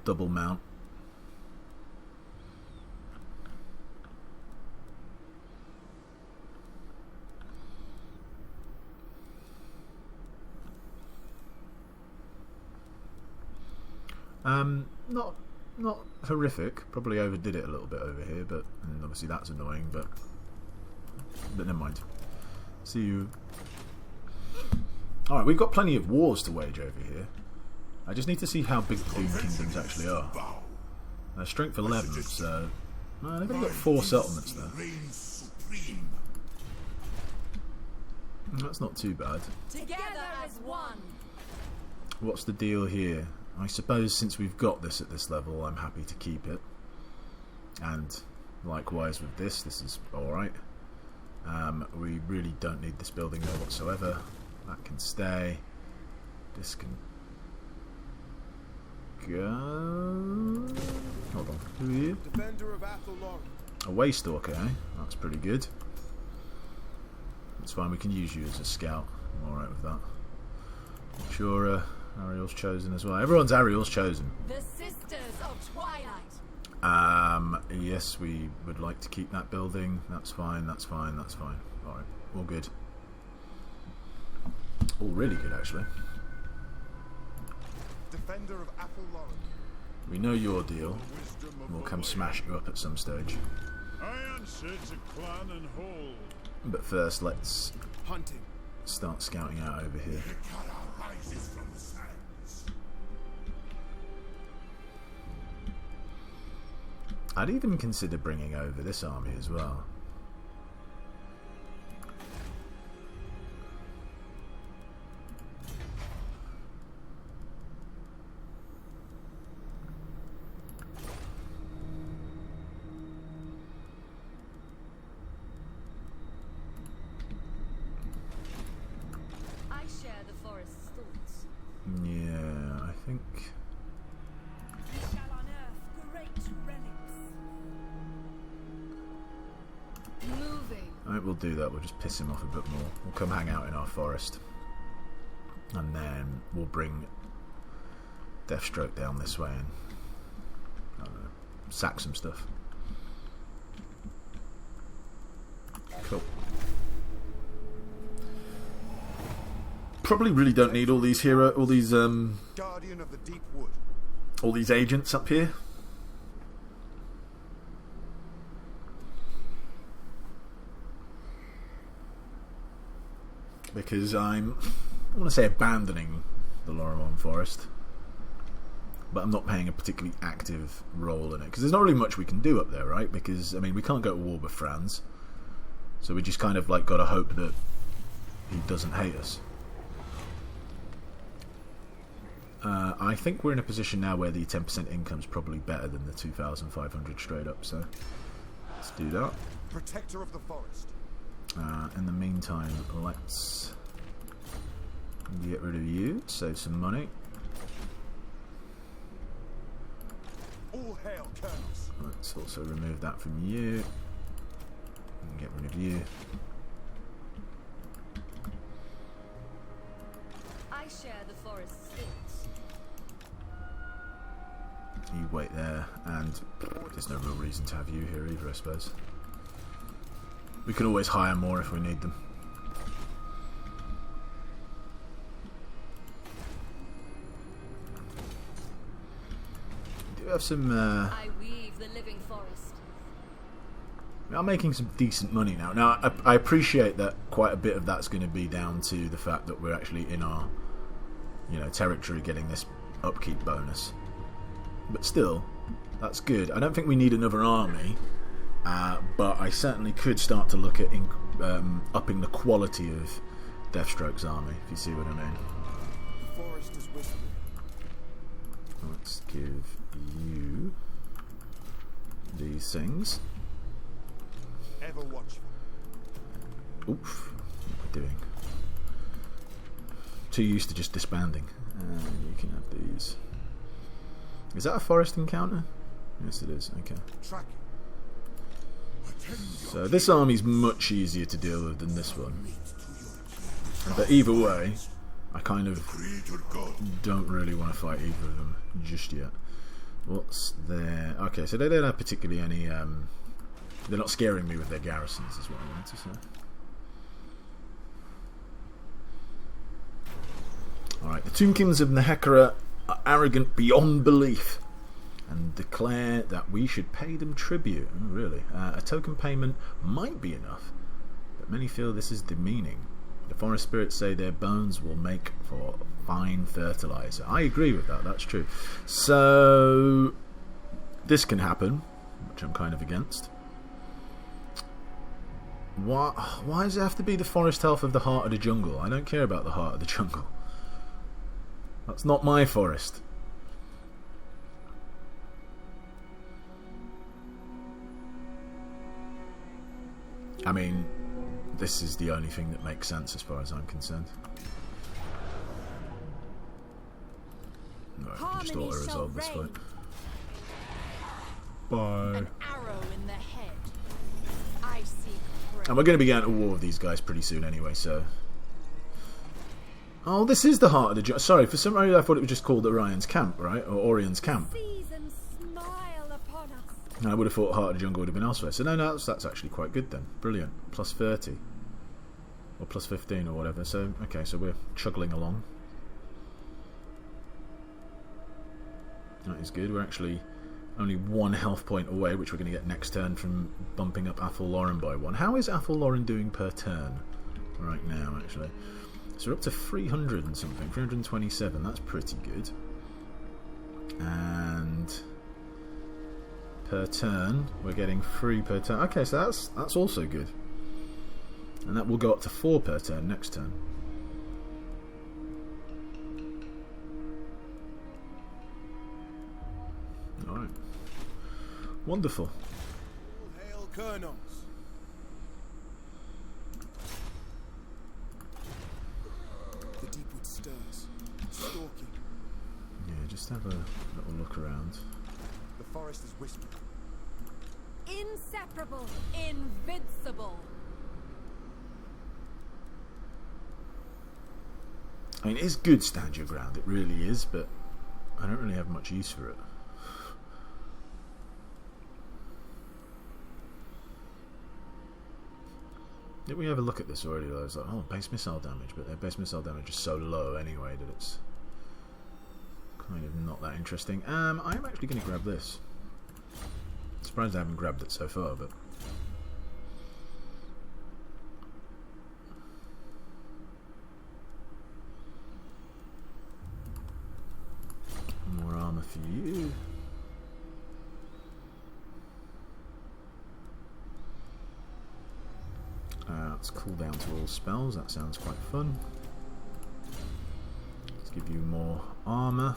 mount. Not horrific. Probably overdid it a little bit over here, but and obviously that's annoying. But never mind. See you. All right, we've got plenty of wars to wage over here. I just need to see how big the Doom Kingdoms actually are. They're strength 11, so they've only got 4 settlements there. That's not too bad. Together as one. What's the deal here? I suppose since we've got this at this level, I'm happy to keep it. And likewise with this is alright. We really don't need this building there whatsoever. That can stay. This can go. Hold on. Who are you? Defender of Athelon. A Waystalker, eh? That's pretty good. It's fine, we can use you as a scout. I'm alright with that. Sure, Ariel's chosen as well. Everyone's Ariel's chosen. The Sisters of Twilight. Yes, we would like to keep that building. That's fine, that's fine, that's fine. Alright, all good. All really good, actually. Defender of Athelon. We know your deal. We'll come smash you up at some stage. I answer to clan and hold. But first, let's Hunting. start scouting out over here. rises from the sands. I'd even consider bringing over this army as well. I share the forest's thoughts. Yeah, I think... You shall unearth great relics. Moving. I think we'll do that. We'll just piss him off a bit more. We'll come hang out in our forest. And then we'll bring Deathstroke down this way and, I don't know, sack some stuff. Cool. Probably really don't need all these Guardian of the Deep Wood. all these agents up here. Because I want to say abandoning the Lorrimon Forest, but I'm not playing a particularly active role in it because there's not really much we can do up there, right? Because I mean, we can't go to war with Franz, so we just kind of like got to hope that he doesn't hate us. I think we're in a position now where the 10% income's probably better than the 2,500 straight up, so let's do that. Protector of the forest. In the meantime, let's get rid of you, save some money. All hail, Colonels. Let's also remove that from you and get rid of you. I share the forest's thoughts. You wait there, and there's no real reason to have you here either, I suppose. We can always hire more if we need them. We do have some... I weave the living forest. I'm making some decent money now. Now, I appreciate that quite a bit of that's going to be down to the fact that we're actually in our, territory getting this upkeep bonus. But still, that's good. I don't think we need another army, but I certainly could start to look at upping the quality of Deathstroke's army, if you see what I mean. The forest is whispering. Let's give you these things. Ever watchful. Oof, what am I doing? Too used to just disbanding. You can have these. Is that a forest encounter? Yes, it is. Okay. Track it. So this army's much easier to deal with than this one. But either way, I kind of don't really want to fight either of them just yet. What's there? Okay, so they don't have particularly any... they're not scaring me with their garrisons, is what I wanted to say. Alright, the Tomb Kings of Nehekara are arrogant beyond belief and declare that we should pay them tribute. Oh, really? A token payment might be enough, but many feel this is demeaning. The forest spirits say their bones will make for fine fertilizer. I agree with that, that's true. So, this can happen, which I'm kind of against. Why does it have to be the forest elf of the heart of the jungle? I don't care about the heart of the jungle. That's not my forest. I mean, this is the only thing that makes sense as far as I'm concerned. Right, we can just auto-resolve this fight. Bye. An arrow in the head. I seek prey. And we're going to be going to war with these guys pretty soon anyway, so... Oh, this is the heart of the jungle. Sorry, for some reason I thought it was just called Orion's Camp, right? Or Orion's Camp. Season smile upon us. And I would have thought Heart of the Jungle would have been elsewhere. So no, that's actually quite good then. Brilliant. Plus 30. Or plus 15 or whatever. So, okay, so we're chuggling along. That is good. We're actually only 1 health point away, which we're going to get next turn from bumping up Athel Lauren by 1. How is Athel Lauren doing per turn right now, actually? So we're up to 300 and something, 327, that's pretty good. And per turn, we're getting 3 per turn. Okay, so that's also good. And that will go up to 4 per turn next turn. Alright. Wonderful. Hail Colonels. The Deepwood stirs, stalking. Yeah, just have a little look around. The forest is whispering. Inseparable. Invincible. I mean, it's good stand your ground, it really is, but I don't really have much use for it. Did we ever look at this already though? It's like, oh, base missile damage, but their base missile damage is so low anyway that it's kind of not that interesting. I am actually going to grab this. Surprised I haven't grabbed it so far, but... More armor for you. Let's cool down to all spells, that sounds quite fun. Let's give you more armor.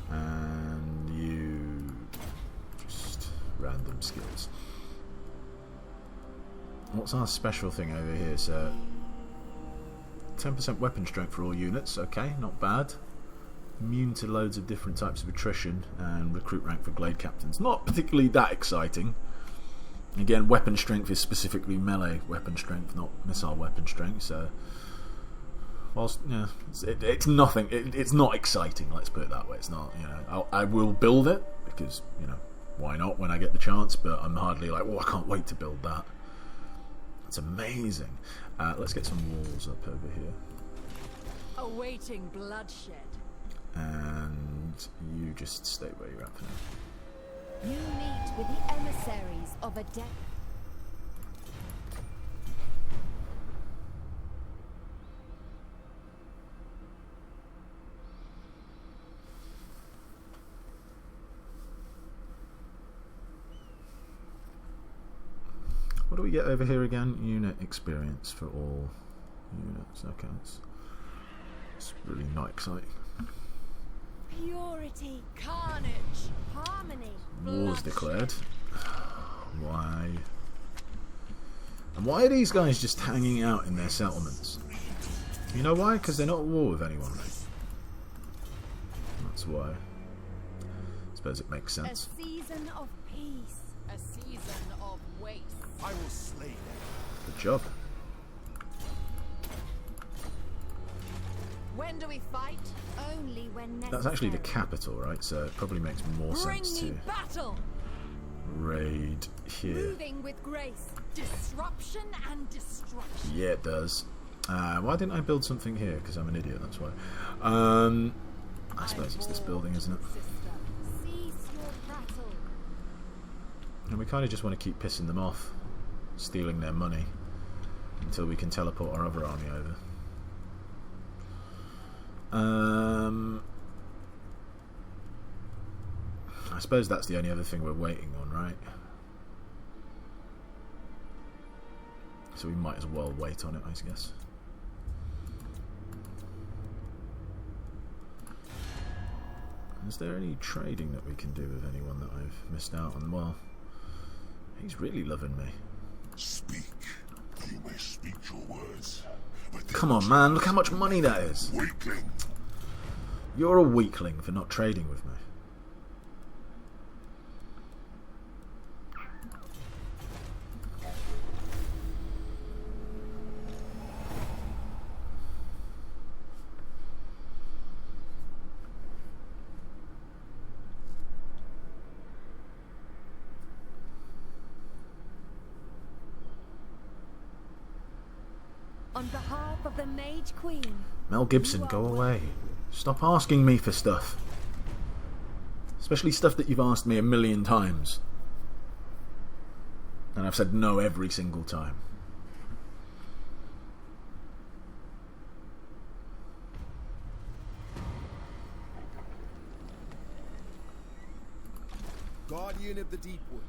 And you... just random skills. What's our special thing over here, sir? 10% weapon strength for all units, okay, not bad. Immune to loads of different types of attrition, and recruit rank for glade captains. Not particularly that exciting. Again, weapon strength is specifically melee weapon strength, not missile weapon strength. So, whilst yeah, it's nothing. It's not exciting. Let's put it that way. It's not. You know, I will build it because you know why not when I get the chance. But I'm hardly like, oh, I can't wait to build that. It's amazing. Let's get some walls up over here. Awaiting bloodshed. And you just stay where you're at for now. You meet with the emissaries of a death. What do we get over here again? Unit experience for all units. Okay, it's really not exciting. Purity. Carnage. Harmony. War's declared. Why? And why are these guys just hanging out in their settlements? You know why? Because they're not at war with anyone. That's why. I suppose it makes A sense. season of peace. A season of waste. I will slay them. Good job. When do we fight? Only when necessary. That's actually the capital, right? So it probably makes more Bring sense me to battle. raid here. Moving with grace. Disruption and destruction. Yeah, it does. Why didn't I build something here? Because I'm an idiot, that's why. I suppose it's this building, isn't it? Cease your prattle. And we kind of just want to keep pissing them off, stealing their money, until we can teleport our other army over. I suppose that's the only other thing we're waiting on, right? So we might as well wait on it, I guess. Is there any trading that we can do with anyone that I've missed out on? Well, he's really loving me. Speak. You may speak your words. But Come on, man, look how much money that is. weakling. You're a weakling for not trading with me. On behalf of the Mage Queen, Mel Gibson, go away. Stop asking me for stuff. Especially stuff that you've asked me a million times. And I've said no every single time. Guardian of the Deepwood.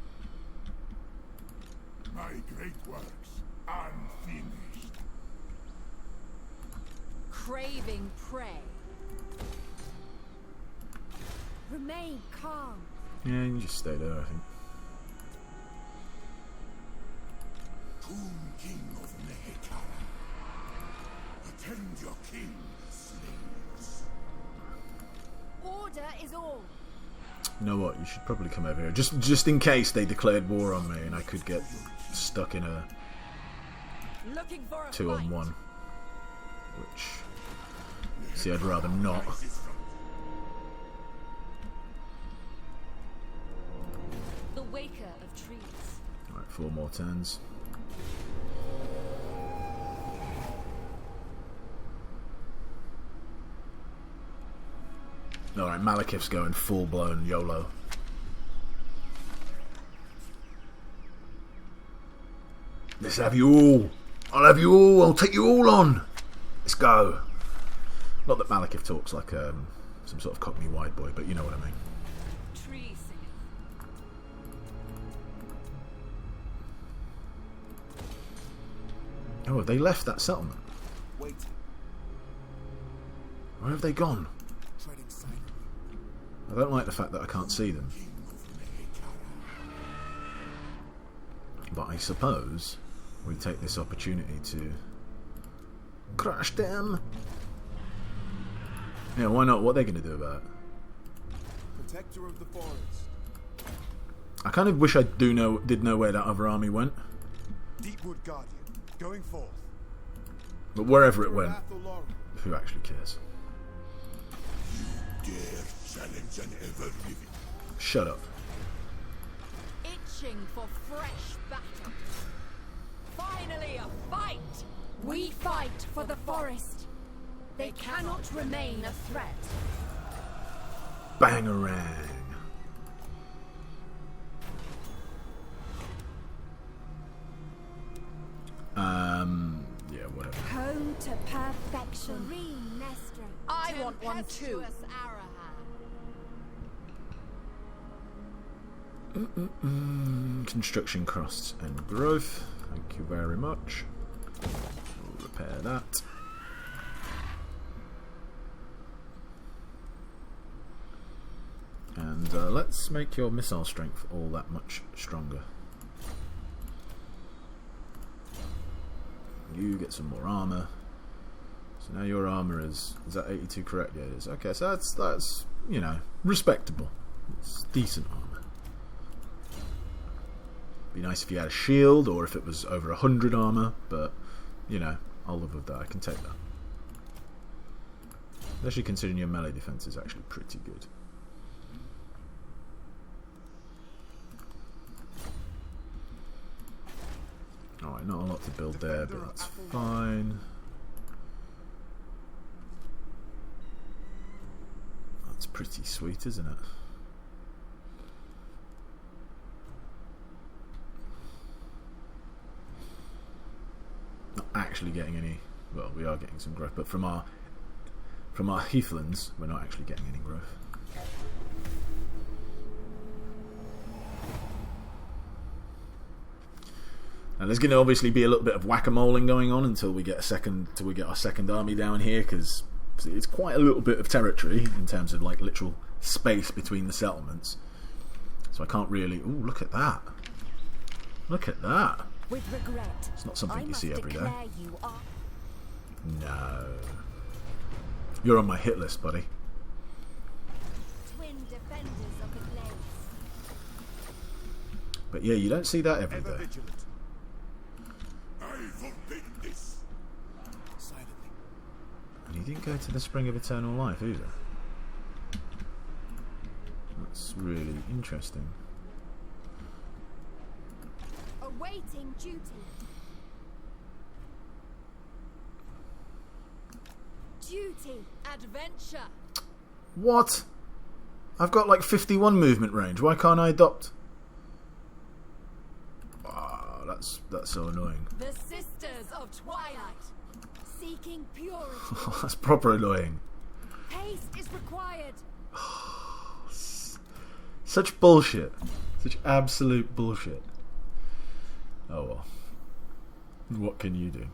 My great works unfinished. Craving prey. Remain calm. Yeah, you just stay there, I think. Tomb King of Mehekara. Attend your king, slaves. Order is all. You know what? You should probably come over here. Just in case they declared war on me and I could get stuck in a Looking for a 2-on-1. Which... See, I'd rather not. The waker of trees. Alright, 4 more turns. Alright, Malekith's going full-blown YOLO. Let's have you all. I'll have you all. I'll take you all on. Let's go. Not that Malekith talks like some sort of Cockney wide boy, but you know what I mean. Tree singing. Oh, have they left that settlement? Wait. Where have they gone? Treading silently. I don't like the fact that I can't see them. But I suppose we take this opportunity to crush them. Yeah, why not? What are they going to do about it? Protector of the forest. I kind of wish I did know where that other army went. Deepwood Guardian. Going forth. But wherever it went, Laurel. who actually cares? Dare challenge an ever-living. Shut up. Itching for fresh battle. Finally a fight! We fight for the forest. They cannot remain a threat. Bangarang. Yeah, whatever. Home to perfection. Serene Nestor. I want one too. Tempestuous Arahan. Construction costs and growth. Thank you very much. We'll repair that. And let's make your missile strength all that much stronger. You get some more armor. So now your armor is that 82 correct? Yeah, it is. Okay, so that's you know, respectable. It's decent armor. Be nice if you had a shield or if it was over 100 armor, but you know, I'll live with that. I can take that. Especially considering your melee defense is actually pretty good. Alright, not a lot to build there, but that's fine. That's pretty sweet, isn't it? Not actually getting any, well, we are getting some growth, but from our heathlands, we're not actually getting any growth. Now there's going to obviously be a little bit of whack-a-moling going on until we get our second army down here, because it's quite a little bit of territory in terms of like literal space between the settlements. So I can't really. Ooh, look at that! Look at that! With regret. It's not something I you must see every day. declare you are. No. You're on my hit list, buddy. Twin defenders of the blades. But yeah, you don't see that every Ever day. vigilant. I forbid this. Silently. And he didn't go to the Spring of Eternal Life either. That's really interesting. Awaiting duty. Duty. Adventure. What? I've got like 51 movement range. Why can't I adopt? Ah, that's so annoying. The Sisters of Twilight. Seeking purity. That's proper annoying. Haste is required. Such bullshit. Such absolute bullshit. Oh well. What can you do?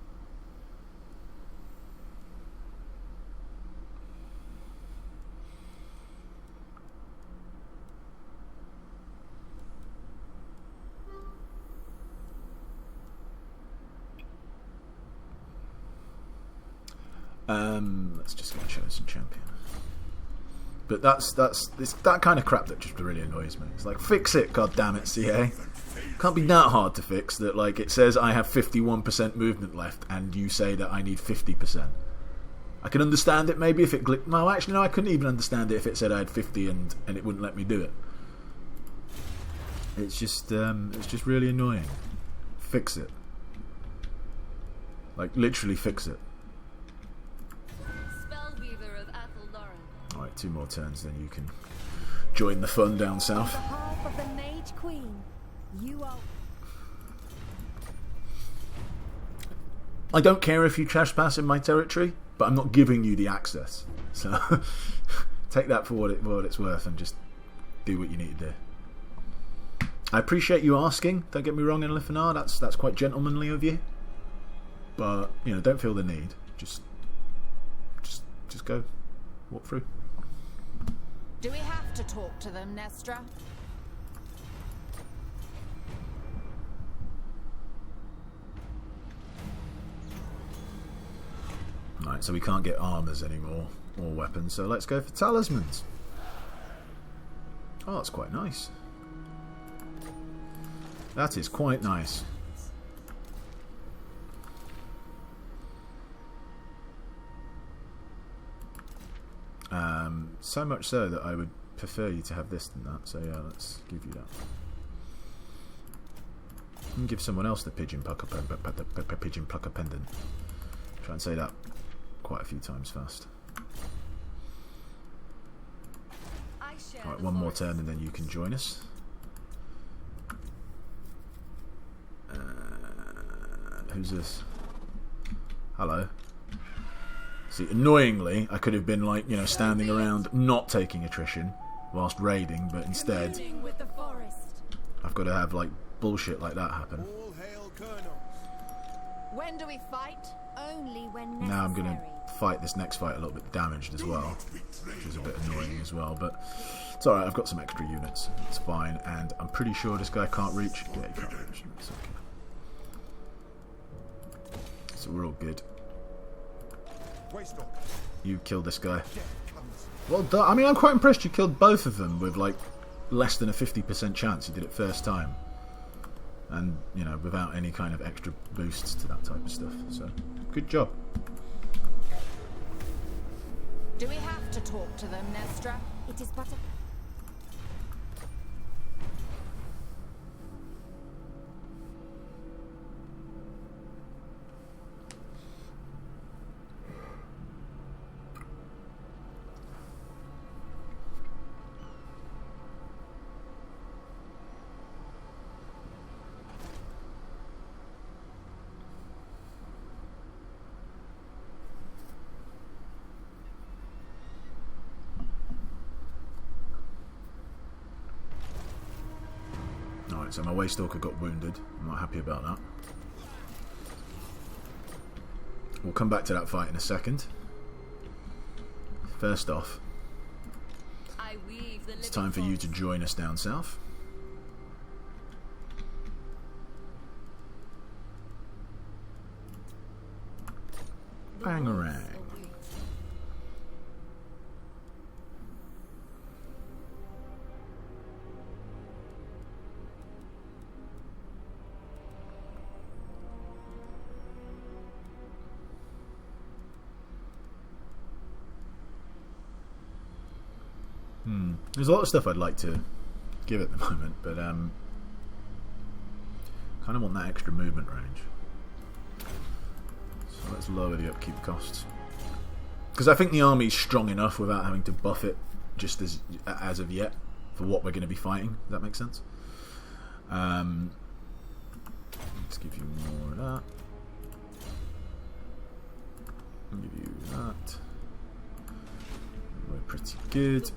Let's just get a chosen champion. But that's it's that kind of crap that just really annoys me. It's like, fix it, god damn it, CA. Can't be that hard to fix that. Like, it says I have 51% movement left, and you say that I need 50%. I can understand it maybe if it no, actually no, I couldn't even understand it if it said I had 50 and it wouldn't let me do it. It's just really annoying. Fix it. Like, literally fix it. Spellweaver of Atheldoran. Alright, 2 more turns, then you can join the fun down south. On behalf of the Mage Queen, you are. I don't care if you trespass in my territory, but I'm not giving you the access. So take that for what it's worth and just do what you need to do. I appreciate you asking, don't get me wrong, in Lifanar, that's quite gentlemanly of you. But, you know, don't feel the need. Just go. Walk through. Do we have to talk to them, Nestra? Right, so we can't get armors anymore, or weapons, so let's go for talismans. Oh, that's quite nice. That is quite nice. So much so that I would prefer you to have this than that, so yeah, let's give you that. And give someone else the pigeon plucker pendant. Try and say that quite a few times fast. Alright, one more turn and then you can join us. Who's this? Hello. See, annoyingly, I could have been like, you know, standing around not taking attrition whilst raiding, but instead With the forest. I've got to have like bullshit like that happen. All hail Colonel. When do we fight? Only when necessary. Now I'm going to fight this next fight a little bit damaged as well, which is a bit annoying as well, but it's alright, I've got some extra units, it's fine, and I'm pretty sure this guy can't reach. Yeah, he can't reach, it's okay. So we're all good. You killed this guy. Well done. I mean, I'm quite impressed you killed both of them with like less than a 50% chance. You did it first time. And, you know, without any kind of extra boosts to that type of stuff. So, good job. Do we have to talk to them, Nestra? It is but a. Alright, so my Waystalker got wounded. I'm not happy about that. We'll come back to that fight in a second. First off, it's time for you to join us down south. Bangarang. There's a lot of stuff I'd like to give at the moment, but kind of want that extra movement range. So let's lower the upkeep costs, because I think the army's strong enough without having to buff it just as of yet for what we're going to be fighting. Does that make sense? Let's give you more of that. I'll give you that. We're pretty good.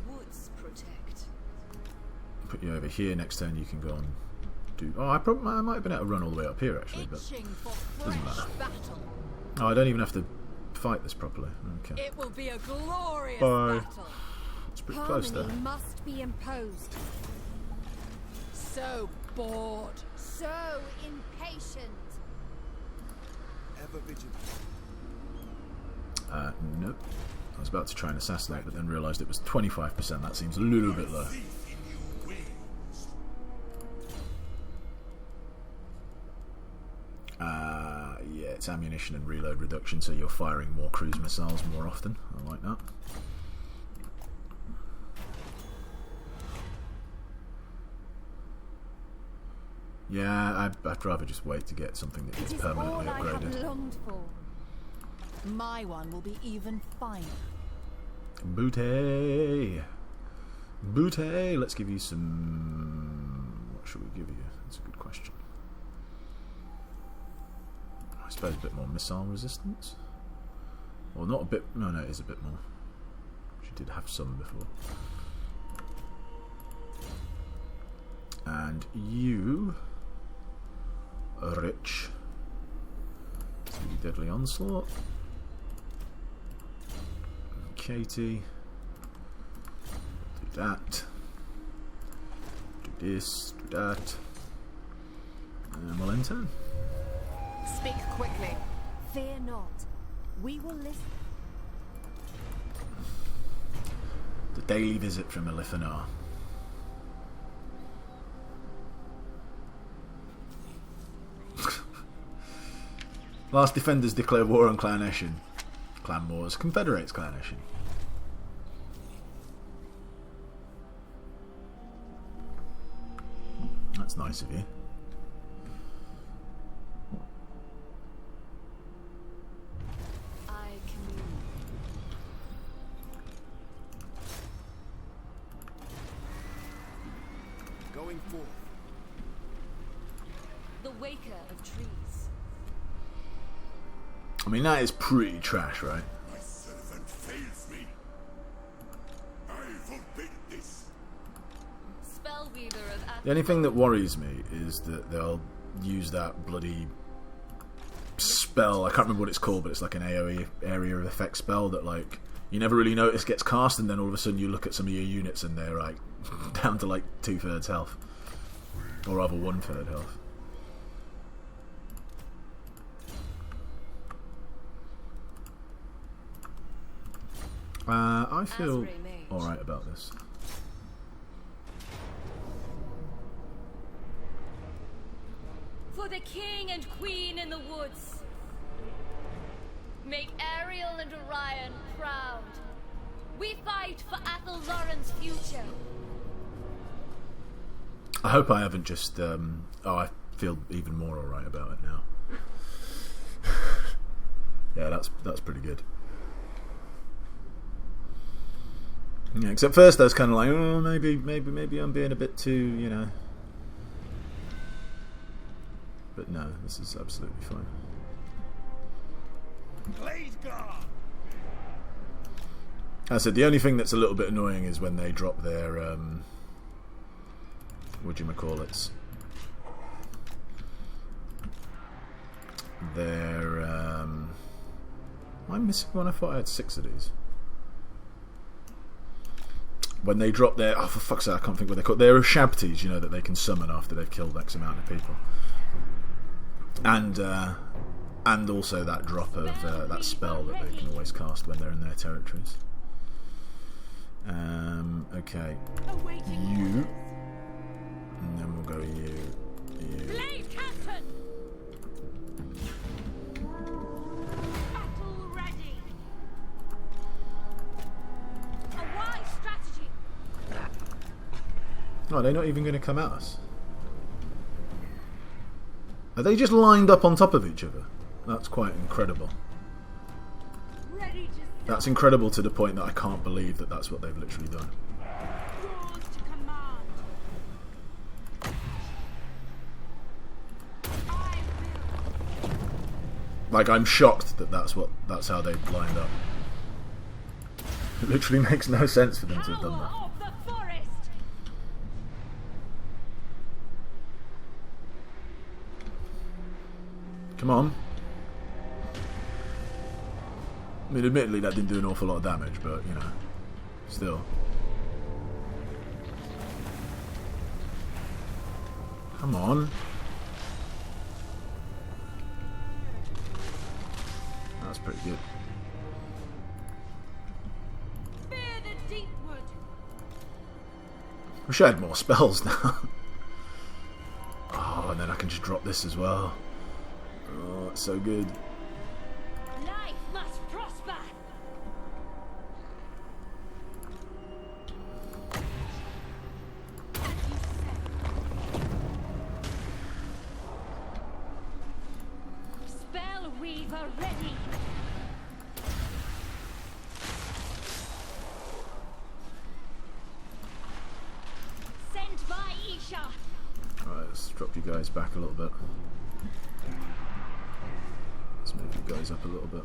Put you over here. Next turn you can go and do... Oh, I might have been able to run all the way up here actually, but doesn't matter. Oh, I don't even have to fight this properly. Okay. It will be a glorious Bye. battle. It's pretty close there. Harmony must be imposed. So bored. So impatient. Ever vigilant. Nope. I was about to try and assassinate, but then realised it was 25%. That seems a little bit low. Yeah, it's ammunition and reload reduction, so you're firing more cruise missiles more often. I like that. Yeah, I'd rather just wait to get something that gets permanently all upgraded. I have longed for. My one will be even finer. Booty! Booty! Let's give you some... What should we give you? That's a good question. I suppose a bit more missile resistance? Or not a bit... No, it is a bit more. She did have some before. And you... Rich. Let's give you Deadly Onslaught. Katie. Do that. Do this. Do that. And we'll end turn. Speak quickly. Fear not. We will listen. The daily visit from Elithanar. Last defenders declare war on Clan Eshin. Clan Wars confederates Clan Eshin. That's nice of you. I commune. Going forth. The waker of trees. I mean, that is pretty trash, right? My servant fails me. I forbid this. Spellweaver of Athens. The only thing that worries me is that they'll use that bloody spell. I can't remember what it's called, but it's like an AoE area of effect spell that, like, you never really notice gets cast, and then all of a sudden you look at some of your units and they're like down to like 2/3 health, or rather 1/3 health. I feel alright about this. For the king and queen in the woods. Make Ariel and Orion proud. We fight for Athel Lauren's future. I hope I haven't just... oh, I feel even more alright about it now. Yeah, that's pretty good. Yeah, except first I was kind of like, oh, maybe I'm being a bit too, you know. But no, this is absolutely fine. I said the only thing that's a little bit annoying is when they drop their whatchamacallits, their am I missing one? I thought I had 6 of these. When they drop their, oh for fuck's sake, I can't think what they're called. They're Shabtis, you know, that they can summon after they've killed X amount of people. And And also that drop of that spell that they can always cast when they're in their territories. Okay. You. And then we'll go you. Blade Captain! Battle ready! A wise strategy! No, they're not even going to come at us. Are they just lined up on top of each other? That's quite incredible. Ready to That's incredible to the point that I can't believe that that's what they've literally done. yours to command. I will. Like, I'm shocked that that's how they've lined up. It literally makes no sense for them to have done that. Power of the forest! Come on. I mean, admittedly, that didn't do an awful lot of damage, but, you know, still. Come on. That's pretty good. Fear the deep wood! Wish I had more spells now. Oh, and then I can just drop this as well. Oh, it's so good. Life must prosper! As you say. Spell Weaver ready! Sent by Isha! Alright, let's drop you guys back a little bit. Let's move you guys up a little bit.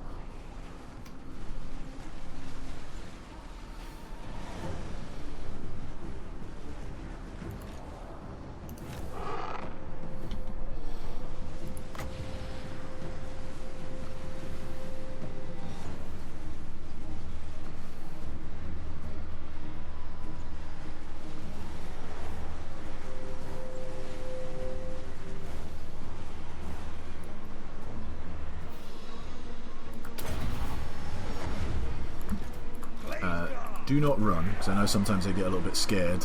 Do not run, because I know sometimes they get a little bit scared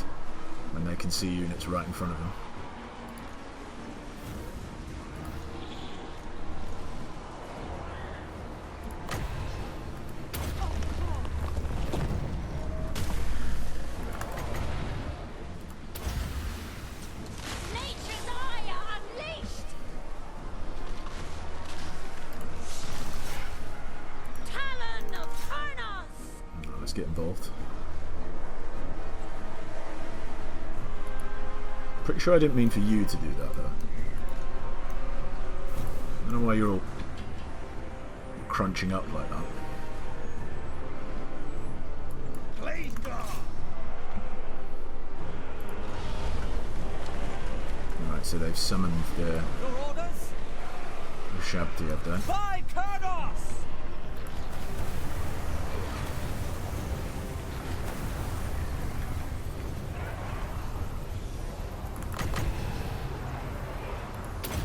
when they can see units right in front of them. Nature's eye unleashed! Talon of Karnos! Right, let's get involved. Pretty sure I didn't mean for you to do that, though. I don't know why you're all crunching up like that. Blaze guard! Right, so they've summoned their Your orders? Shabti up there. By Kurnos!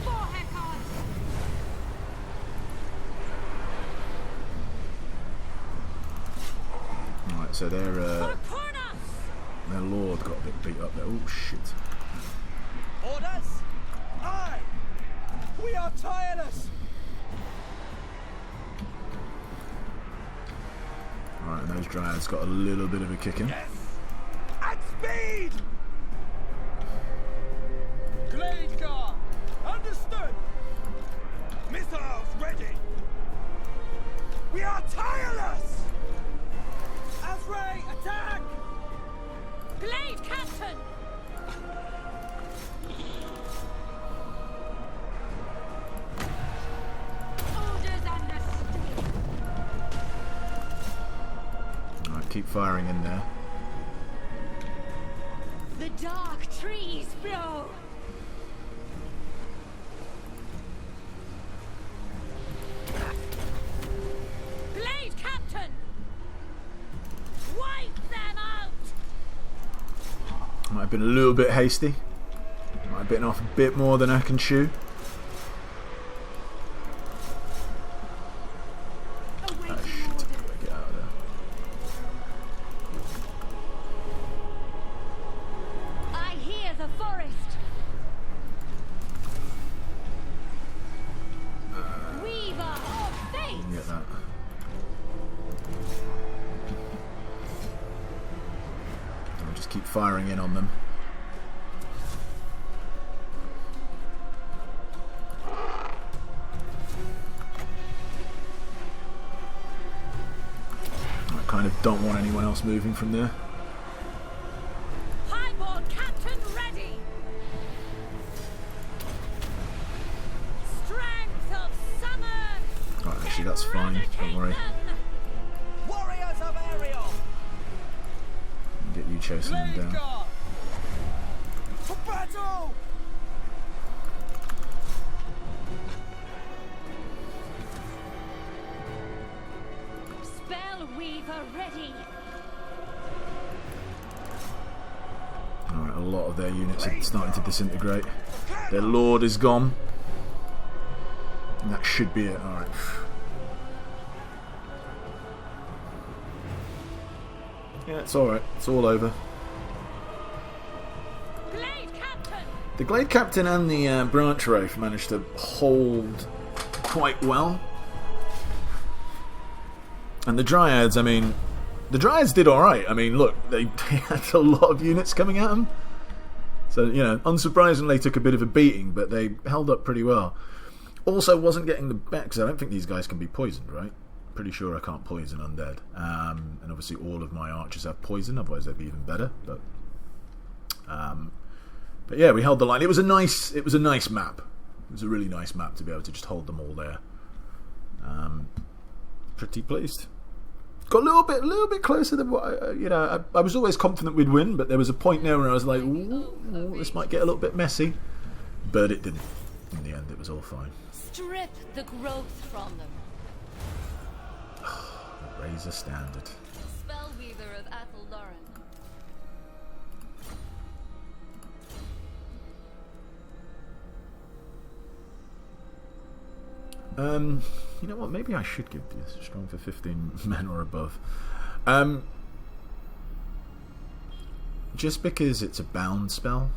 For Hekon! Right, so For Karnos! their lord got a bit beat up there. Oh shit! Orders? Aye! We are tireless! Right, and those dryads got a little bit of a kick in. Yes! At speed! Glade guard! Understood! Missiles ready! We are tireless! Azray, attack! Blade Captain! Orders understood! Right, keep firing in there. The dark trees blow! Blade Captain! Wipe them out! Might have been a little bit hasty. Might have bitten off a bit more than I can chew. firing in on them. I kind of don't want anyone else moving from there. Highborn captain ready. Strength of summer. Alright, actually that's fine, don't worry. Warriors of Ariel! Get you chasing them Blade down. guard! For battle! Spell weaver ready. Alright, a lot of their units are starting to disintegrate. Their lord is gone. And that should be it. Alright. Yeah, it's alright. It's all over. Glade captain. The Glade Captain and the Branch Wraith managed to hold quite well. And the Dryads, I mean, the Dryads did alright. I mean, look, they had a lot of units coming at them. So, you know, unsurprisingly, they took a bit of a beating, but they held up pretty well. Also, wasn't getting the best, because I don't think these guys can be poisoned, right? Pretty sure I can't poison undead. And obviously all of my archers have poison, otherwise they'd be even better. But yeah, we held the line. It was a nice map. It was a really nice map to be able to just hold them all there. Pretty pleased. Got a little bit closer than what I was always confident we'd win, but there was a point there where I was like, ooh, this might get a little bit messy, but it didn't. In the end, it was all fine. Strip the growth from them. Raise a standard. Spellweaver of Atheldoran. You know what? Maybe I should give this strong for 15 men or above. Just because it's a bound spell,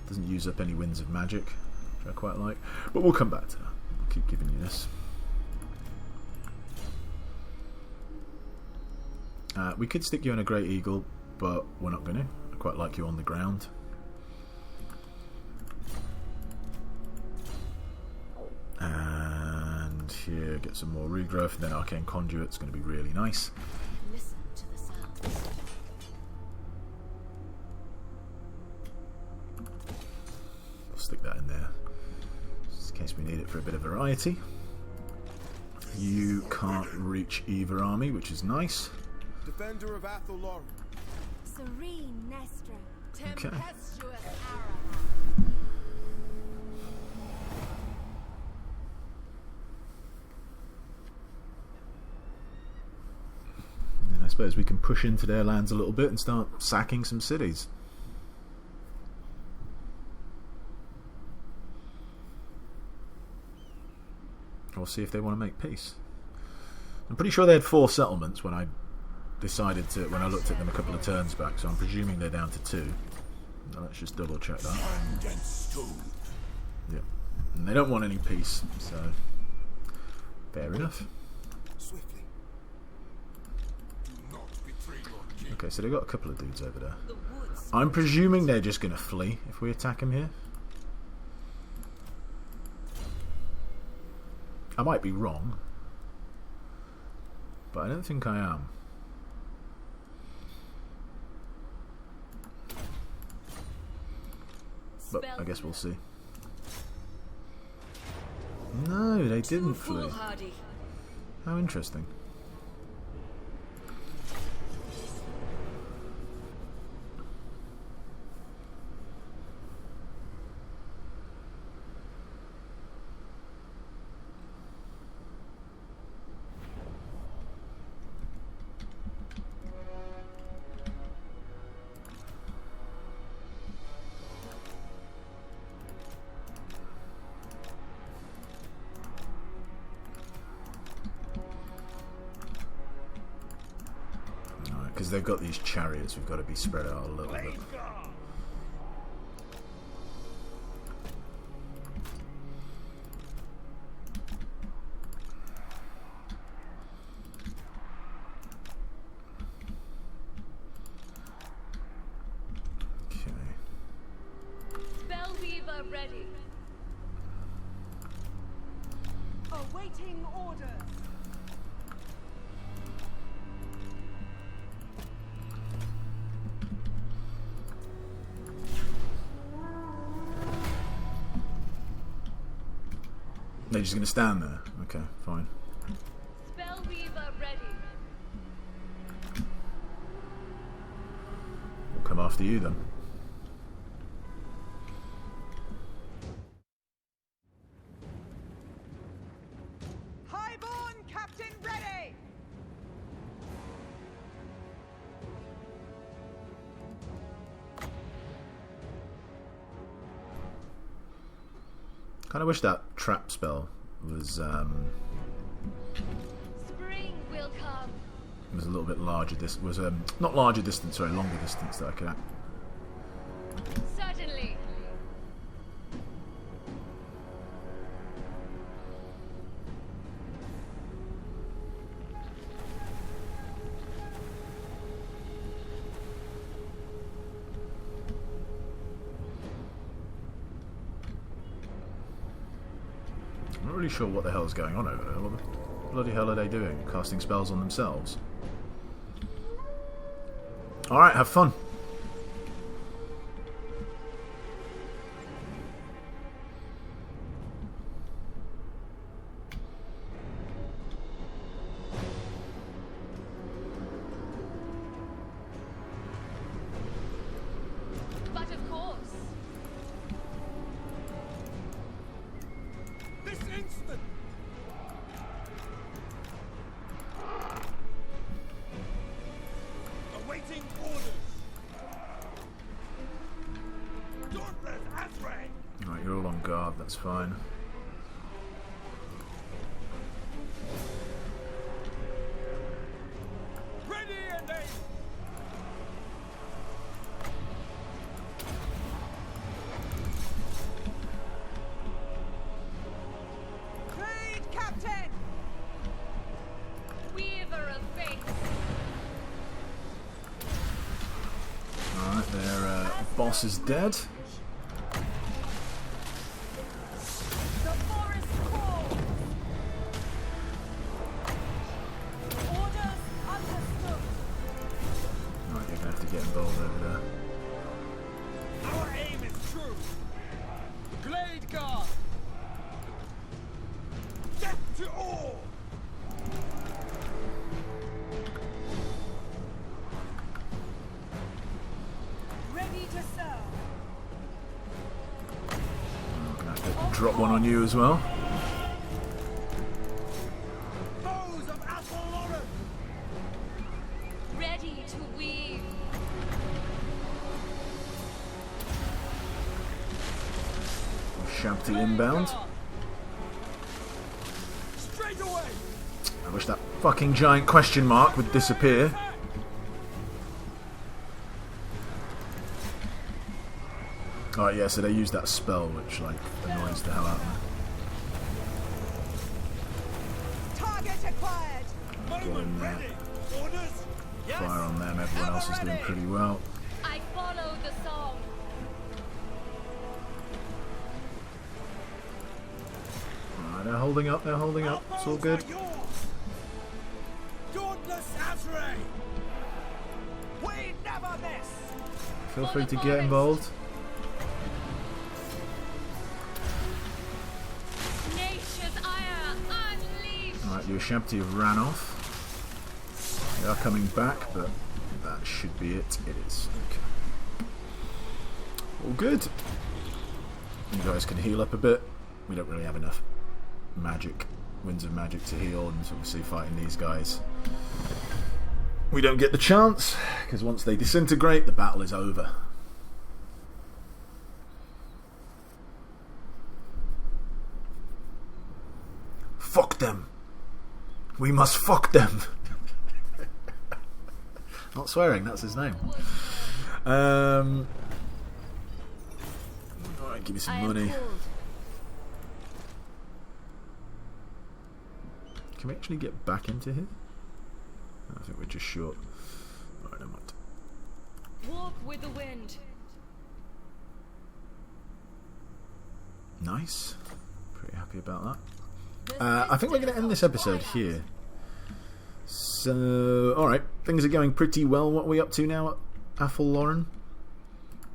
doesn't use up any winds of magic, which I quite like. But we'll come back to that. I'll keep giving you this. We could stick you on a Great Eagle, but we're not going to. I quite like you on the ground. And here, get some more regrowth, and then Arcane Conduit's going to be really nice. Listen to the sounds. I'll stick that in there, just in case we need it for a bit of variety. You can't reach either army, which is nice. Defender of Atheldoran. Serene Nestra. Okay. Tempestuous Ara. And I suppose we can push into their lands a little bit and start sacking some cities. We'll see if they want to make peace. I'm pretty sure they had 4 settlements when I looked at them a couple of turns back, so I'm presuming they're down to 2. Now let's just double check that. Yeah. And they don't want any peace, so fair enough. Swiftly. Do not betray your king. Okay, so they've got a couple of dudes over there. I'm presuming they're just going to flee if we attack them here. I might be wrong, but I don't think I am. But I guess we'll see. No, they didn't flee. How interesting. Because they've got these chariots, we've got to be spread out a little bit. Weaver ready. Awaiting orders. They're just going to stand there. Okay, fine. Spellweaver ready. We'll come after you then. Highborn Captain ready! Kind of wish that trap spell was Spring will come. a little bit larger. This was not larger distance, sorry, longer distance that I could. Certainly. I'm not really sure what the hell is going on over there. What the bloody hell are they doing? Casting spells on themselves? Alright, have fun. But of course. This instant! Awaiting orders! Dauntless Azrael! Right, you're all on guard, that's fine. Ready and aim! Blade Captain! Weaver of fate. Alright, their boss is dead. The forest calls. Orders understood. Right, you're going to have to get involved over there. Our aim is true! Glade Guard! Death to all! Ready to serve. I'm going to have to drop one on you as well. Foes of Athaloran! Ready to weave. Shampty inbound. Straight away! I wish that fucking giant question mark would disappear. Alright, yeah, so they use that spell which, like, annoys the hell out of me. Target acquired! Get in Moment there. ready! Orders? Yes! Fire on them, everyone else is doing pretty well. I follow the song. Alright, they're holding up, they're holding up. It's all good. Dauntless Azrael! We never miss! Feel free to get involved. Nature's ire unleashed. Alright, your Shampty have ran off. They are coming back, but that should be it. It is. Okay. All good. You guys can heal up a bit. We don't really have enough magic, winds of magic to heal, and obviously fighting these guys, we don't get the chance, because once they disintegrate, the battle is over. Fuck them. We must fuck them. Not swearing, that's his name. Alright, give me some money. Can we actually get back into here? I think we're just short. Alright, never mind. Walk with the wind. nice. Pretty happy about that. I think we're going to end this episode here. So, alright, things are going pretty well. What are we up to now at Athelloren?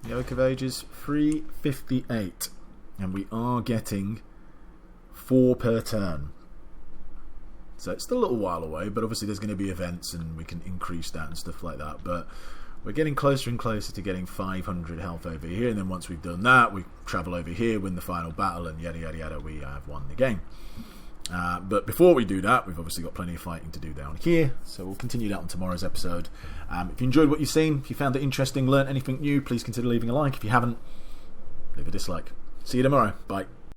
The Oak of Ages, 358. And we are getting 4 per turn. So it's still a little while away, but obviously there's going to be events and we can increase that and stuff like that. But we're getting closer and closer to getting 500 health over here, and then once we've done that, we travel over here, win the final battle, and yada yada yada, we have won the game. But before we do that, we've obviously got plenty of fighting to do down here, so we'll continue that on tomorrow's episode. If you enjoyed what you've seen, if you found it interesting, learned anything new, please consider leaving a like. If you haven't, leave a dislike. See you tomorrow. Bye.